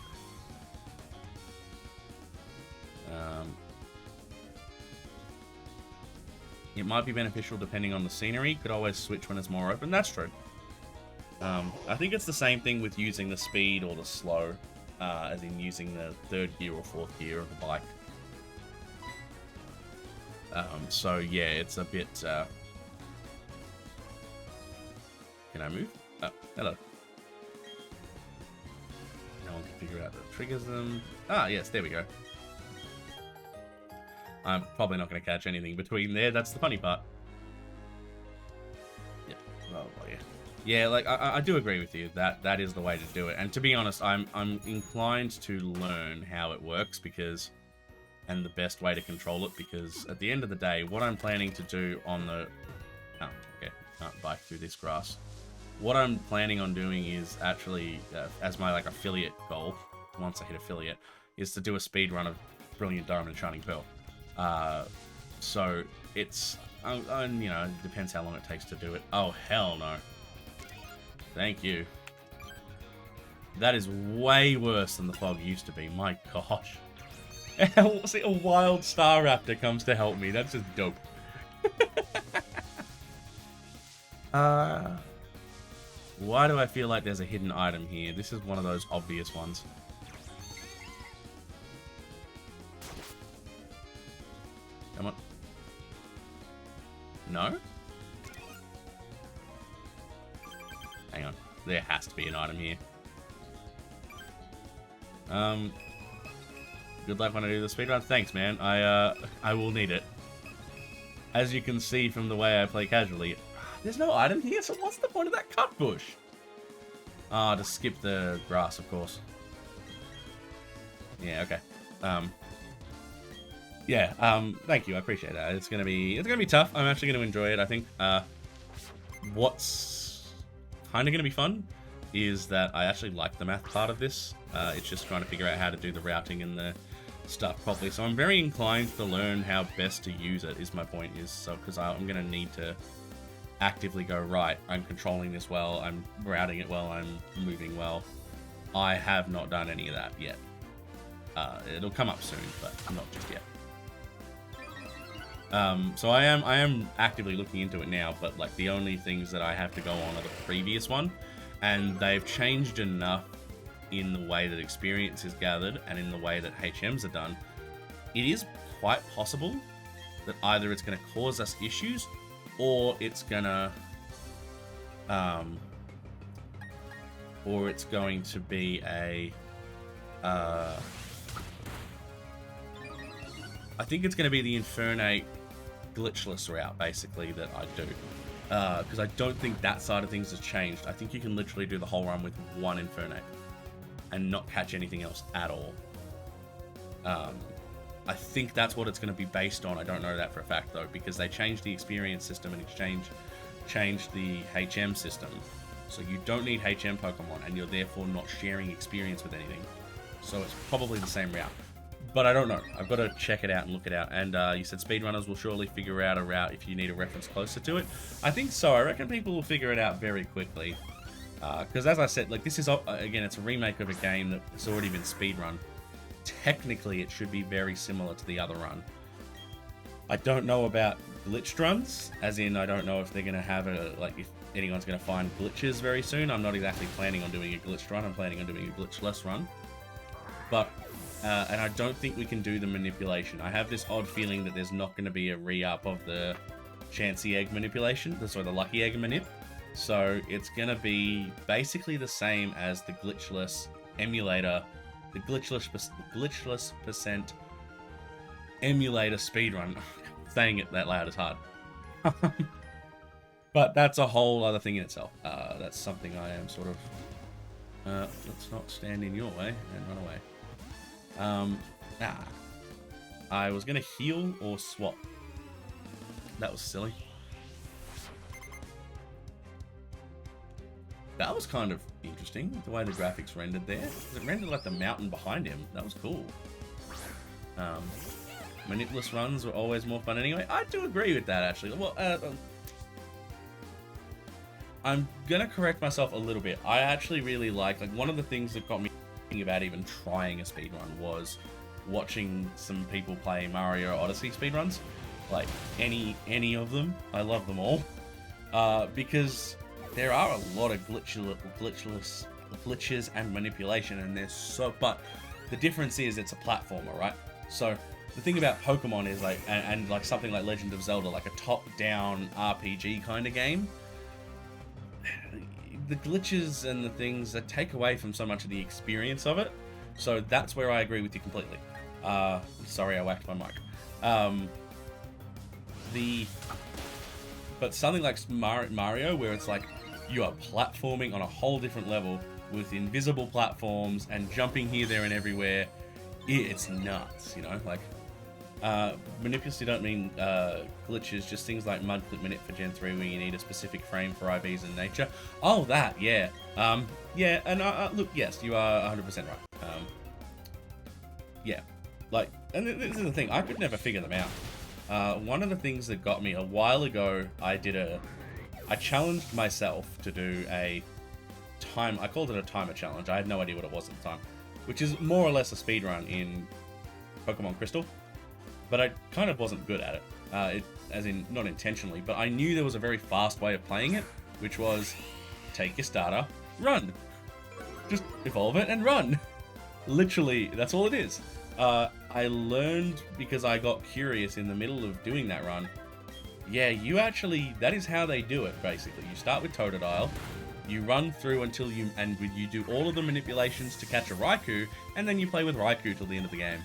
A: It might be beneficial depending on the scenery. Could always switch when it's more open. That's true. I think it's the same thing with using the speed or the slow, as in using the 3rd gear or 4th gear of the bike. So yeah, it's a bit... Can I move? Oh, hello. No one can figure out that triggers them. Ah, yes, there we go. I'm probably not going to catch anything between there. That's the funny part. Yeah. Oh, well, yeah. Yeah, like, I do agree with you. That is the way to do it. And to be honest, I'm inclined to learn how it works because... and the best way to control it, because at the end of the day, what I'm planning to do on the... oh, okay. Can't bike through this grass. What I'm planning on doing is actually, as my like affiliate goal, once I hit affiliate, is to do a speed run of Brilliant Diamond and Shining Pearl. So it's, you know, it depends how long it takes to do it. Oh, hell no. Thank you. That is way worse than the fog used to be. My gosh. See, a wild Star Raptor comes to help me. That's just dope. Why do I feel like there's a hidden item here? This is one of those obvious ones. Come on. No? Hang on. There has to be an item here. Good luck when I do the speedrun. Thanks, man. I will need it. As you can see from the way I play casually, there's no item here, so what's the point of that cut bush? Ah, to skip the grass, of course. Yeah, okay. Thank you, I appreciate that. It's gonna be tough. I'm actually gonna enjoy it, I think. What's kinda gonna be fun is that I actually like the math part of this. It's just trying to figure out how to do the routing and the stuff properly. So I'm very inclined to learn how best to use it, is my point, because I'm gonna need to actively go, right, I'm controlling this well, I'm routing it well, I'm moving well. I have not done any of that yet. It'll come up soon, but not just yet. So I am actively looking into it now, but like the only things that I have to go on are the previous one, and they've changed enough in the way that experience is gathered and in the way that HMs are done. It is quite possible that either it's going to cause us issues or it's gonna or it's going to be a I think it's going to be the Infernate glitchless route, basically, that I do. Because I don't think that side of things has changed. I think you can literally do the whole run with one Infernate and not catch anything else at all. I think that's what it's going to be based on. I don't know that for a fact, though, because they changed the experience system and changed the HM system. So you don't need HM Pokemon, and you're therefore not sharing experience with anything. So it's probably the same route. But I don't know. I've got to check it out and look it out. And you said speedrunners will surely figure out a route if you need a reference closer to it. I think so. I reckon people will figure it out very quickly. Because as I said, like, this is, again, it's a remake of a game that's already been speedrun. Technically, it should be very similar to the other run. I don't know about glitched runs, as in I don't know if they're going to have if anyone's going to find glitches very soon. I'm not exactly planning on doing a glitched run. I'm planning on doing a glitchless run. But, and I don't think we can do the manipulation. I have this odd feeling that there's not going to be a re-up of the Chansey Egg manipulation, the Lucky Egg manip. So it's going to be basically the same as the glitchless emulator, the glitchless percent emulator speedrun. Saying it that loud is hard. But that's a whole other thing in itself. That's something I am sort of... let's not stand in your way and run away. I was going to heal or swap. That was silly. That was kind of interesting, the way the graphics rendered there. It rendered like the mountain behind him. That was cool. Manipless runs were always more fun anyway. I do agree with that, actually. Well, I'm gonna correct myself a little bit. I actually really like one of the things that got me thinking about even trying a speedrun was watching some people play Mario Odyssey speedruns. Like, any of them. I love them all. Because there are a lot of glitches and manipulation, and but the difference is it's a platformer, right? So the thing about Pokemon is and like something like Legend of Zelda, like a top-down RPG kind of game, the glitches and the things that take away from so much of the experience of it. So that's where I agree with you completely. Sorry, I whacked my mic. But something like Mario, where it's like you are platforming on a whole different level with invisible platforms and jumping here, there, and everywhere, it's nuts, you know? Like, manipulacy don't mean glitches, just things like Mud Clip Minute for Gen 3 where you need a specific frame for IVs in nature. Oh, that, yeah. Yeah, and look, yes, you are 100% right. Yeah, like, and this is the thing, I could never figure them out. One of the things that got me a while ago, I challenged myself to do I called it a timer challenge. I had no idea what it was at the time, which is more or less a speedrun in Pokemon Crystal, but I kind of wasn't good at it. As in, not intentionally, but I knew there was a very fast way of playing it, which was take your starter, run. Just evolve it and run. Literally, that's all it is. I learned because I got curious in the middle of doing that run. Yeah, that is how they do it, basically. You start with Totodile, you run through until you do all of the manipulations to catch a Raikou, and then you play with Raikou till the end of the game.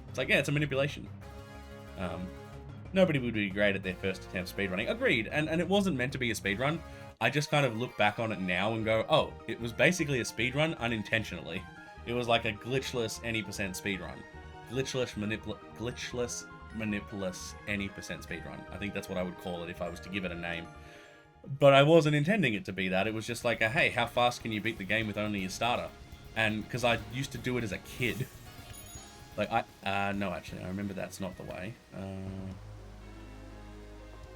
A: It's like, yeah, it's a manipulation. Nobody would be great at their first attempt speedrunning. Agreed, and it wasn't meant to be a speedrun. I just kind of look back on it now and go, oh, it was basically a speedrun unintentionally. It was like a glitchless any percent speedrun. Glitchless manipulous any percent speedrun. I think that's what I would call it if I was to give it a name. But I wasn't intending it to be that. It was just like, hey, how fast can you beat the game with only your starter? And because I used to do it as a kid. Like, no, actually, I remember that's not the way.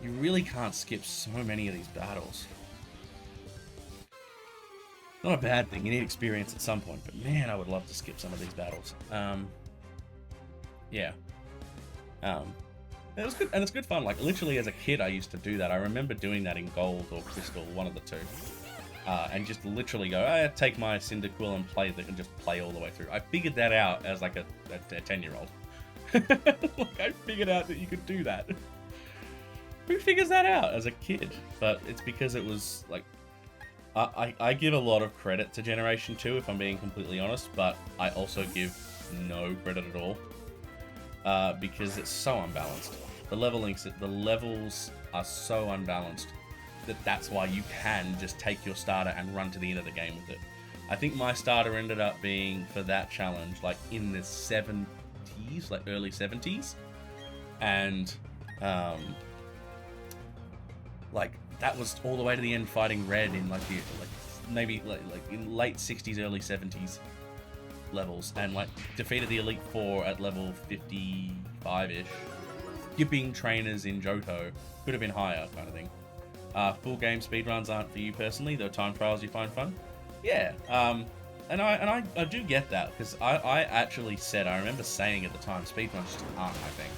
A: You really can't skip so many of these battles. Not a bad thing, you need experience at some point, but man, I would love to skip some of these battles. Yeah. It was good, and it's good fun. Like, literally as a kid, I used to do that. I remember doing that in Gold or Crystal, one of the two. And just literally go, take my Cyndaquil and just play all the way through. I figured that out as like a 10-year-old. Like, I figured out that you could do that. Who figures that out as a kid? But it's because it was like, I give a lot of credit to Generation 2, if I'm being completely honest, but I also give no credit at all. Because it's so unbalanced. The levels are so unbalanced that's why you can just take your starter and run to the end of the game with it. I think my starter ended up being, for that challenge, like in the 70s, like early 70s. And, like, that was all the way to the end fighting Red in maybe in late 60s, early 70s levels, and like defeated the Elite Four at level 55-ish. Skipping trainers in Johto could have been higher, kind of thing. Full game speedruns aren't for you personally, though time trials you find fun. Yeah, and I do get that, because I actually said, I remember saying at the time, speedruns just aren't my thing.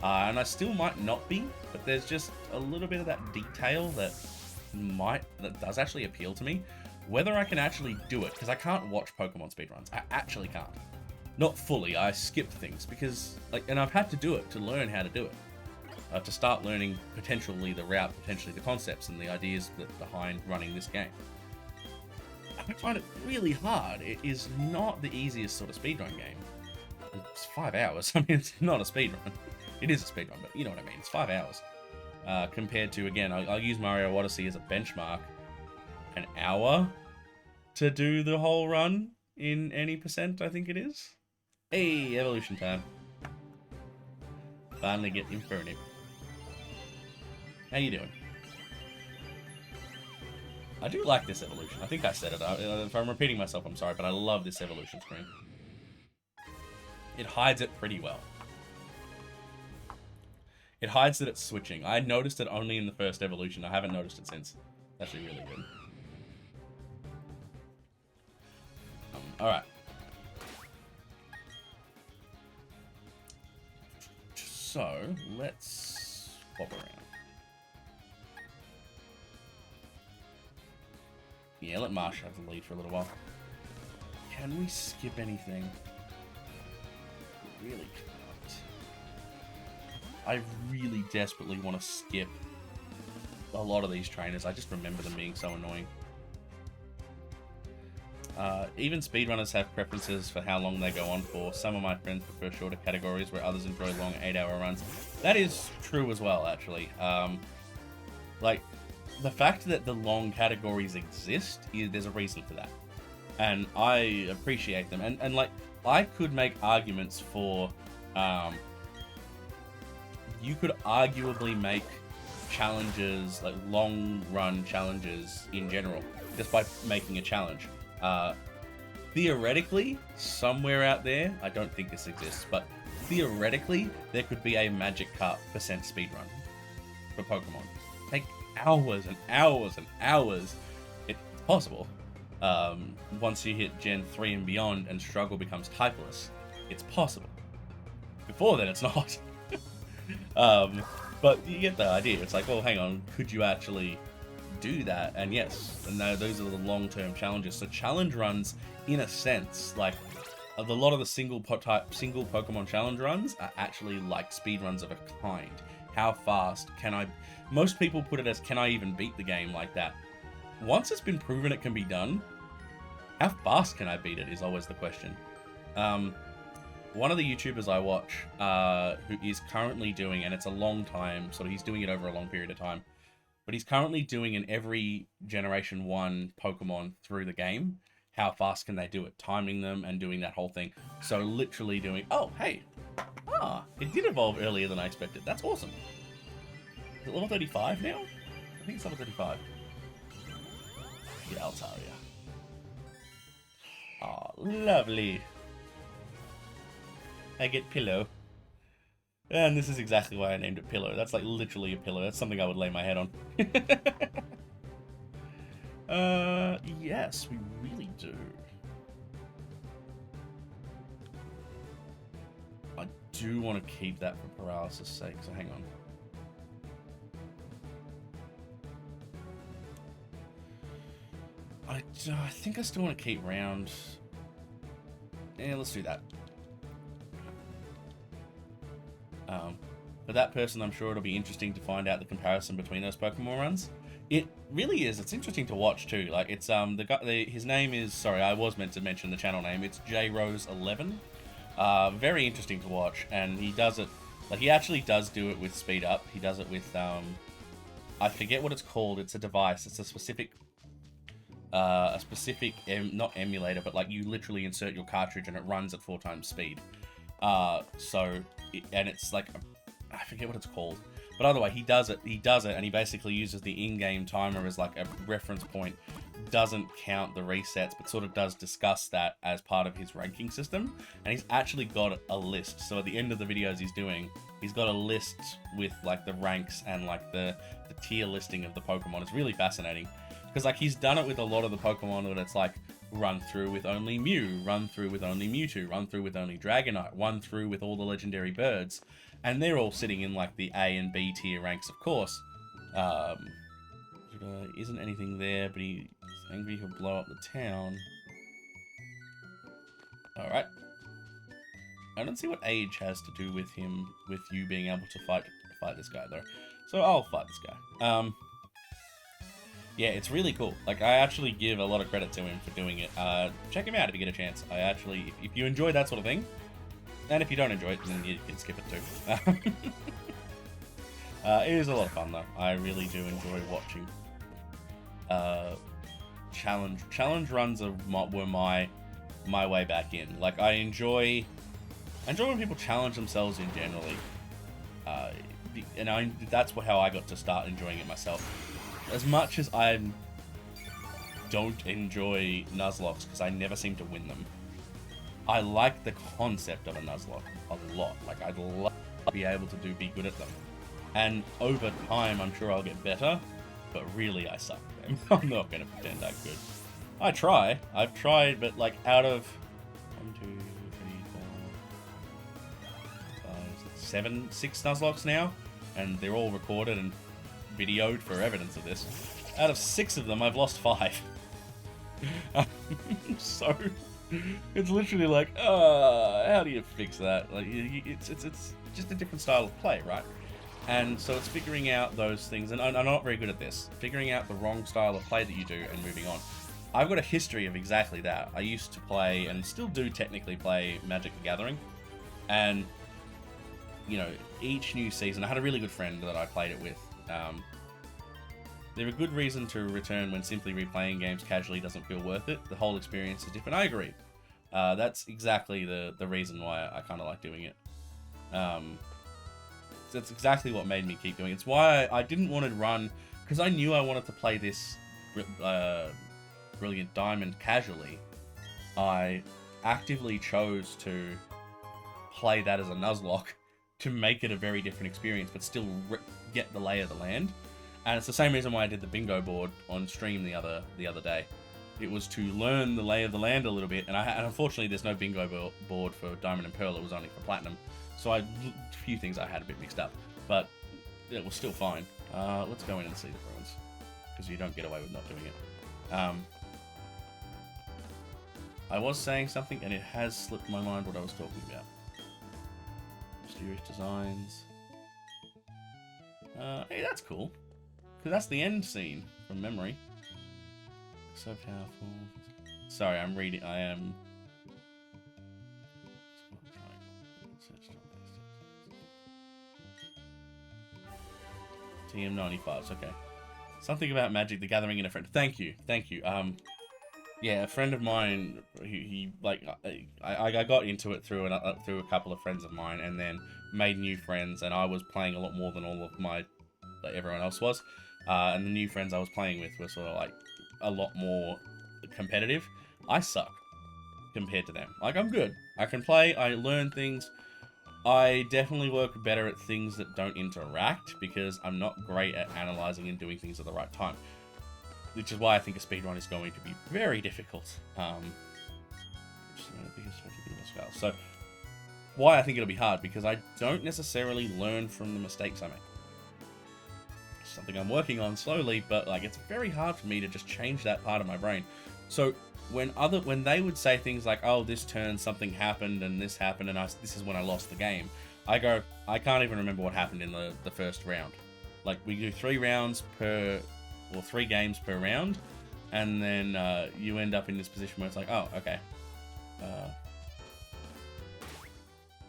A: And I still might not be, but there's just a little bit of that detail that does actually appeal to me. Whether I can actually do it, because I can't watch Pokemon speedruns. I actually can't. Not fully, I skipped things, because, and I've had to do it to learn how to do it. To start learning potentially the route, potentially the concepts and the ideas behind running this game. I find it really hard. It is not the easiest sort of speedrun game. It's 5 hours. I mean, it's not a speedrun. It is a speedrun, but you know what I mean. It's 5 hours. Compared to, again, I'll use Mario Odyssey as a benchmark. An hour to do the whole run in any percent, I think it is. Hey, evolution time. Finally get Infernape. How you doing? I do like this evolution. I think I said it. If I'm repeating myself, I'm sorry, but I love this evolution screen. It hides it pretty well. It hides that it's switching. I noticed it only in the first evolution. I haven't noticed it since. It's actually really good. Alright. So, let's pop around. Yeah, let Marsh have the lead for a little while. Can we skip anything? We really can't. I really desperately want to skip a lot of these trainers. I just remember them being so annoying. Even speedrunners have preferences for how long they go on for. Some of my friends prefer shorter categories where others enjoy long 8-hour runs. That is true as well, actually. Like, the fact that the long categories exist, there's a reason for that. And I appreciate them. And like, I could make arguments for... you could arguably make challenges, like long-run challenges in general, just by making a challenge. Theoretically, somewhere out there, I don't think this exists, but theoretically, there could be a Magic Carp % speedrun for Pokemon. Take hours and hours and hours. It's possible. Once you hit Gen 3 and beyond and struggle becomes typeless, it's possible. Before then, it's not. But you get the idea. It's like, well, hang on, could you actually do that, and yes, and those are the long-term challenges. So challenge runs, in a sense, like a lot of the single Pokemon challenge runs are actually like speed runs of a kind. How fast can I? Most people put it as, can I even beat the game like that? Once it's been proven it can be done, how fast can I beat it is always the question. One of the YouTubers I watch, who is currently doing, and it's a long time, so he's doing it over a long period of time, but he's currently doing in every Generation 1 Pokemon through the game, how fast can they do it, timing them and doing that whole thing. So literally doing, oh, hey, it did evolve earlier than I expected. That's awesome. Is it level 35 now? I think it's level 35. Yeah, Altaria. Oh, lovely. I get pillow. And this is exactly why I named it pillow. That's like literally a pillow. That's something I would lay my head on. Yes, we really do. I do want to keep that for paralysis' sake, so hang on. I think I still want to keep round. Yeah, let's do that. For that person, I'm sure it'll be interesting to find out the comparison between those Pokemon runs. It really is. It's interesting to watch too. Like it's the guy. His name is, sorry, I was meant to mention the channel name. It's JRose11. Very interesting to watch, and he does it. Like he actually does do it with speed up. He does it with I forget what it's called. It's a device. It's a specific not emulator, but like you literally insert your cartridge and it runs at 4 times speed. And it's like, I forget what it's called, but either way, he does it, and he basically uses the in-game timer as like a reference point, doesn't count the resets, but sort of does discuss that as part of his ranking system, and he's actually got a list. So at the end of the videos he's doing, he's got a list with like the ranks and like the tier listing of the Pokemon. It's really fascinating, because like he's done it with a lot of the Pokemon that it's like, run through with only Mew, run through with only Mewtwo, run through with only Dragonite, run through with all the legendary birds, and they're all sitting in like the A and B tier ranks, of course. Isn't anything there, but he's angry he'll blow up the town. Alright. I don't see what age has to do with him, with you being able to fight this guy though. So I'll fight this guy. Yeah, it's really cool. Like, I actually give a lot of credit to him for doing it. Check him out if you get a chance. I actually, if you enjoy that sort of thing, and if you don't enjoy it, then you can skip it too. It is a lot of fun though. I really do enjoy watching challenge runs were my way back in. Like, I enjoy when people challenge themselves in generally. And that's how I got to start enjoying it myself. As much as I don't enjoy Nuzlocke because I never seem to win them, I like the concept of a Nuzlocke a lot. Like, I'd love to be able to be good at them. And over time, I'm sure I'll get better, but really I suck at them. I'm not going to pretend I'm good. I've tried, but like out of 1, 2, 3, 4, 5, 7, 6 Nuzlocks now, and they're all recorded and videoed for evidence of this. Out of 6 of them, I've lost 5. So it's literally like, how do you fix that? Like, it's just a different style of play, right? And so it's figuring out those things, and I'm not very good at this. Figuring out the wrong style of play that you do and moving on. I've got a history of exactly that. I used to play, and still do technically play, Magic the Gathering, and you know, each new season, I had a really good friend that I played it with. They're a good reason to return when simply replaying games casually doesn't feel worth it. The whole experience is different. I agree. That's exactly the reason why I kind of like doing it. That's exactly what made me keep doing it. It's why I didn't want to run, because I knew I wanted to play this Brilliant Diamond casually. I actively chose to play that as a Nuzlocke to make it a very different experience, but still get the lay of the land. And it's the same reason why I did the bingo board on stream the other day. It was to learn the lay of the land a little bit, and unfortunately there's no bingo board for Diamond and Pearl. It was only for Platinum, so a few things I had a bit mixed up, but it was still fine. Let's go in and see the ruins. because you don't get away with not doing it. I was saying something, and it has slipped my mind what I was talking about. Mysterious designs. Hey, that's cool. Because that's the end scene from memory. So powerful. Sorry, I'm reading. I am. TM95s, okay. Something about Magic the Gathering and a friend. Thank you. Yeah, a friend of mine, he like, I got into it through a couple of friends of mine, and then made new friends, and I was playing a lot more than all of my, like, everyone else was, and the new friends I was playing with were sort of like a lot more competitive. I suck compared to them. Like, I'm good. I can play, I learn things. I definitely work better at things that don't interact, because I'm not great at analyzing and doing things at the right time. Which is why I think a speedrun is going to be very difficult. So, why I think it'll be hard, because I don't necessarily learn from the mistakes I make. It's something I'm working on slowly, but like, it's very hard for me to just change that part of my brain. So when they would say things like, "Oh, this turn something happened and this happened and this is when I lost the game," I go, I can't even remember what happened in the first round. Like, we do 3 rounds per, or 3 games per round, and then you end up in this position where it's like, oh, okay.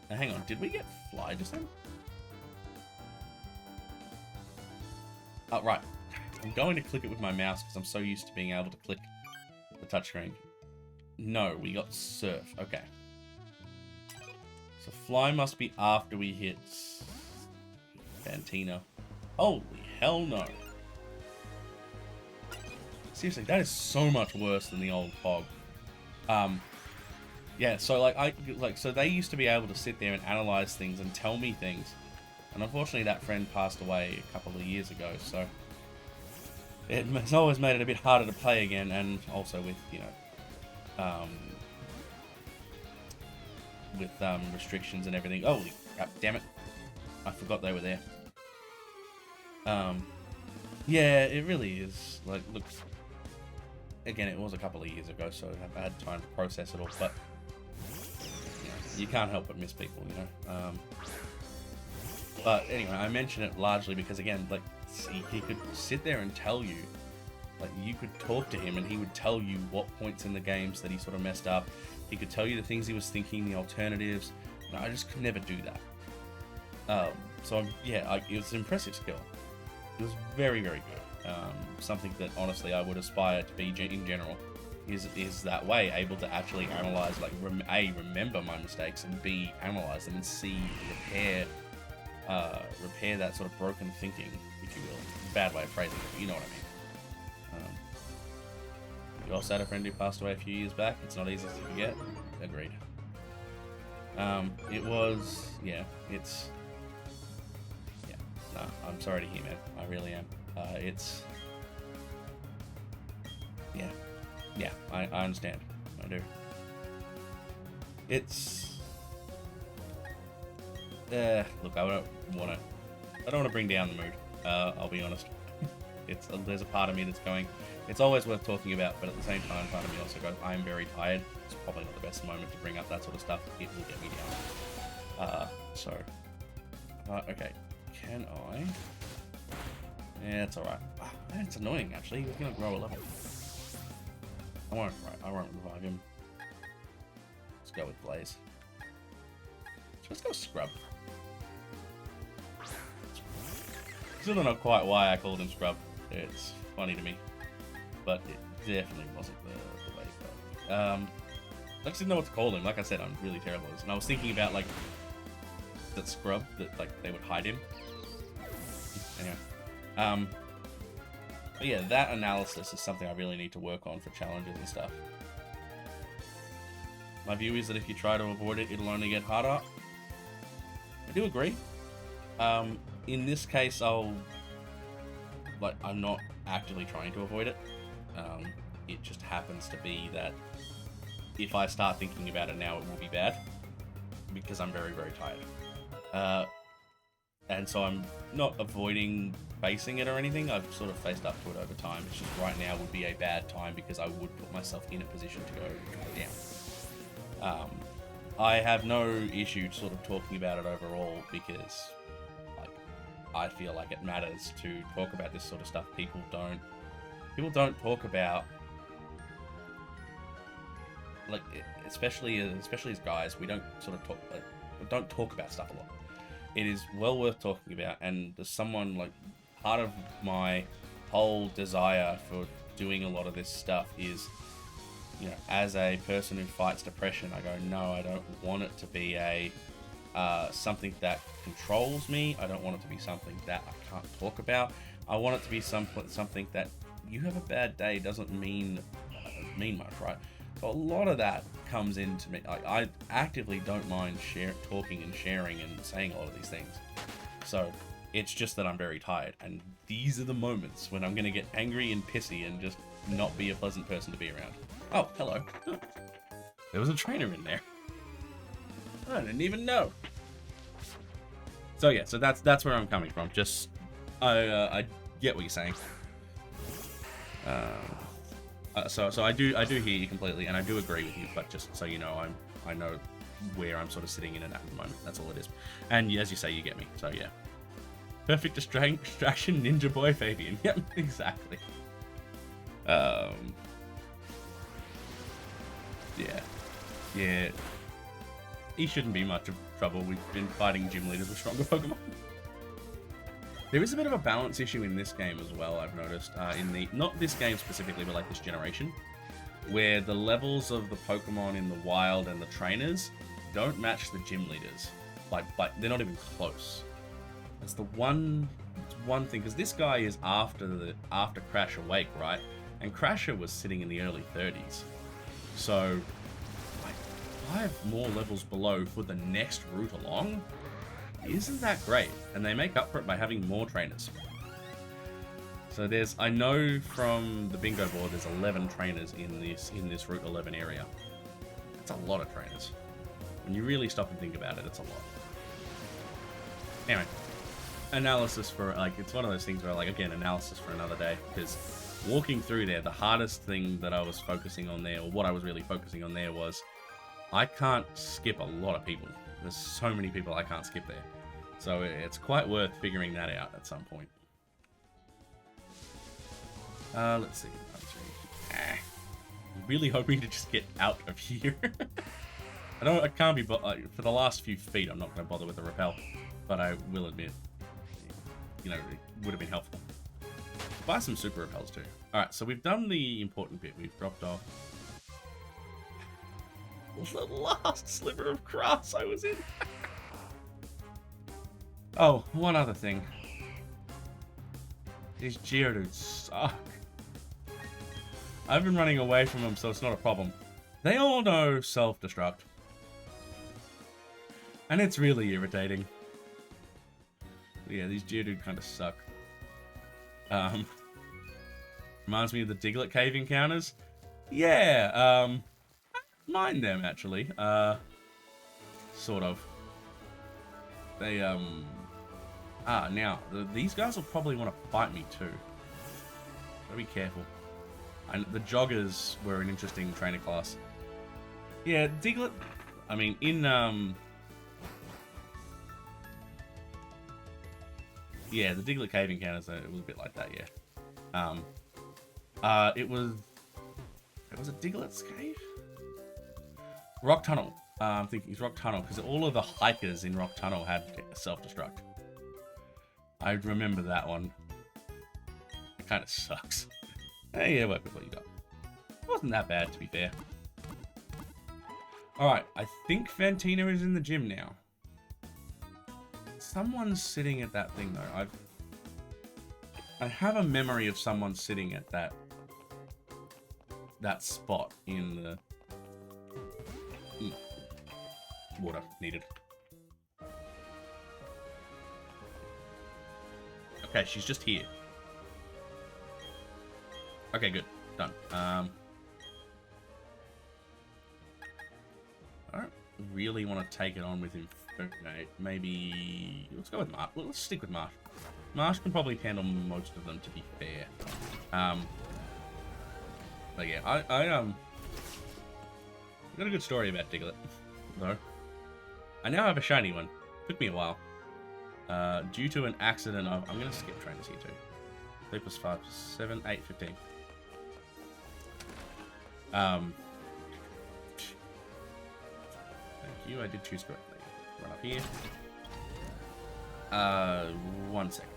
A: Now hang on, did we get fly just then? Oh, right. I'm going to click it with my mouse because I'm so used to being able to click the touchscreen. No, we got surf. Okay. So fly must be after we hit Fantina. Holy hell no. Seriously, that is so much worse than the old fog. Yeah, so so they used to be able to sit there and analyze things and tell me things, and unfortunately that friend passed away a couple of years ago, so it's always made it a bit harder to play again, and also with, you know, restrictions and everything. Holy crap, damn it. I forgot they were there. Yeah, it really is. Like, look, again, it was a couple of years ago, so I've had time to process it all, but you know, you can't help but miss people, you know. But anyway, I mention it largely because, again, like, he could sit there and tell you, like, you could talk to him and he would tell you what points in the games that he sort of messed up. He could tell you the things he was thinking, the alternatives. And I just could never do that. So yeah, it was an impressive skill. It was very, very good. Something that honestly I would aspire to be in general is that way, able to actually analyze, like, remember my mistakes, and B, analyze them and C, repair that sort of broken thinking, if you will. Bad way of phrasing it, but you know what I mean. You also had a friend who passed away a few years back. It's not easy to forget. Agreed. It was, yeah, it's, yeah, no, I'm sorry to hear, man. I really am. It's, yeah, I understand. I do. It's, look, I don't want to bring down the mood. I'll be honest. There's a part of me that's going, it's always worth talking about, but at the same time, part of me also goes, I'm very tired. It's probably not the best moment to bring up that sort of stuff. It will get me down. Okay. Can I? Yeah, it's alright. It's annoying, actually. He's going to grow a level. I won't revive him. Let's go with Blaze. Let's go Scrub. Still don't know quite why I called him Scrub. It's funny to me. But it definitely wasn't the way to go. I just didn't know what to call him. Like I said, I'm really terrible at this. And I was thinking about, like, that Scrub, that, like, they would hide him. Anyway. But yeah, that analysis is something I really need to work on for challenges and stuff. My view is that if you try to avoid it, it'll only get harder. I do agree. In this case, I'm not actively trying to avoid it. It just happens to be that if I start thinking about it now, it will be bad, because I'm very, very tired. And so I'm not avoiding facing it or anything. I've sort of faced up to it over time. It's just right now would be a bad time because I would put myself in a position to go down. I have no issue sort of talking about it overall because, like, I feel like it matters to talk about this sort of stuff. People don't talk about, like, especially as guys, we don't sort of don't talk about stuff a lot. It is well worth talking about, and there's someone, like, part of my whole desire for doing a lot of this stuff is, you know, as a person who fights depression, I go, no, I don't want it to be a something that controls me. I don't want it to be something that I can't talk about. I want it to be something that you have a bad day doesn't mean much, right? So a lot of that comes into me. I actively don't mind talking and sharing and saying a lot of these things. So it's just that I'm very tired, and these are the moments when I'm going to get angry and pissy and just not be a pleasant person to be around. Oh, hello. Oh, there was a trainer in there. I didn't even know. So yeah, so that's where I'm coming from. Just I get what you're saying. So I do hear you completely, and I do agree with you. But just so you know, I know where I'm sort of sitting in it at the moment. That's all it is. And as you say, you get me. So yeah, perfect distraction, ninja boy Fabian. Yep, exactly. Yeah. He shouldn't be much of trouble. We've been fighting gym leaders with stronger Pokemon. There is a bit of a balance issue in this game as well, I've noticed. Not this game specifically, but like this generation, where the levels of the Pokemon in the wild and the trainers don't match the gym leaders. Like they're not even close. That's the one thing, because this guy is after Crash Awake, right? And Crasher was sitting in the early 30s. So, like, 5 more levels below for the next route along? Isn't that great? And they make up for it by having more trainers. So I know from the bingo board, there's 11 trainers in this Route 11 area. That's a lot of trainers. When you really stop and think about it, it's a lot. Anyway, analysis for, like, it's one of those things where, like, again, analysis for another day, because walking through there, the hardest thing that I was focusing on there, or what I was really focusing on there, was I can't skip a lot of people. There's so many people I can't skip there. So it's quite worth figuring that out at some point. Let's see. I'm really hoping to just get out of here. I can't be, for the last few feet, I'm not going to bother with the rappel. But I will admit, you know, it would have been helpful. Buy some super repels too. Alright, so we've done the important bit. We've dropped off the last sliver of grass I was in. Oh, one other thing. These Geodudes suck. I've been running away from them, so it's not a problem. They all know self-destruct. And it's really irritating. Yeah, these Geodude kind of suck. Reminds me of the Diglett cave encounters. Yeah, I mind them, actually. Sort of. They, now, these guys will probably want to fight me, too. Gotta be careful. And the Joggers were an interesting trainer class. Yeah, Diglett, I mean, yeah, the Diglett cave encounters, it was a bit like that, yeah. It was it Diglett's cave? Rock Tunnel. I'm thinking it's Rock Tunnel, because all of the hikers in Rock Tunnel had self-destruct. I remember that one. It kind of sucks. Hey, yeah, work with what you got. It wasn't that bad, to be fair. Alright, I think Fantina is in the gym now. Someone's sitting at that thing, though. I have a memory of someone sitting at that spot in the water needed. Okay, she's just here. Okay, good. Done. I don't really want to take it on with him Okay, maybe... Let's go with Marsh. Well, let's stick with Marsh. Marsh can probably handle most of them, to be fair. But yeah, I got a good story about Diglett, though. I now have a shiny one. Took me a while. Due to an accident of... I'm going to skip trainers here, too. 3 plus 5 plus 7, 8, 15. Thank you, I did choose correctly. Run up here. 1 second.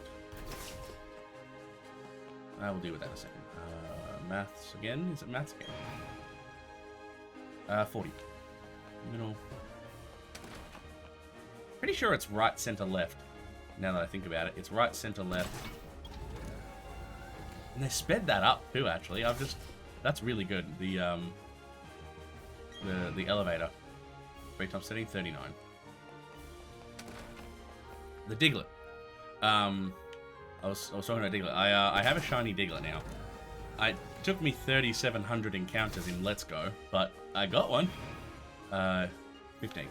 A: I will deal with that in a second. Maths again? Is it maths again? 40. Middle. Pretty sure it's right, center, left. Now that I think about it, it's right, center, left. And they sped that up too, actually. That's really good. The elevator. 3 times setting, 39. The Diglett. I was talking about Diglett. I have a shiny Diglett now. It took me 3,700 encounters in Let's Go, but I got one. 15.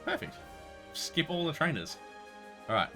A: Perfect. Skip all the trainers. Alright.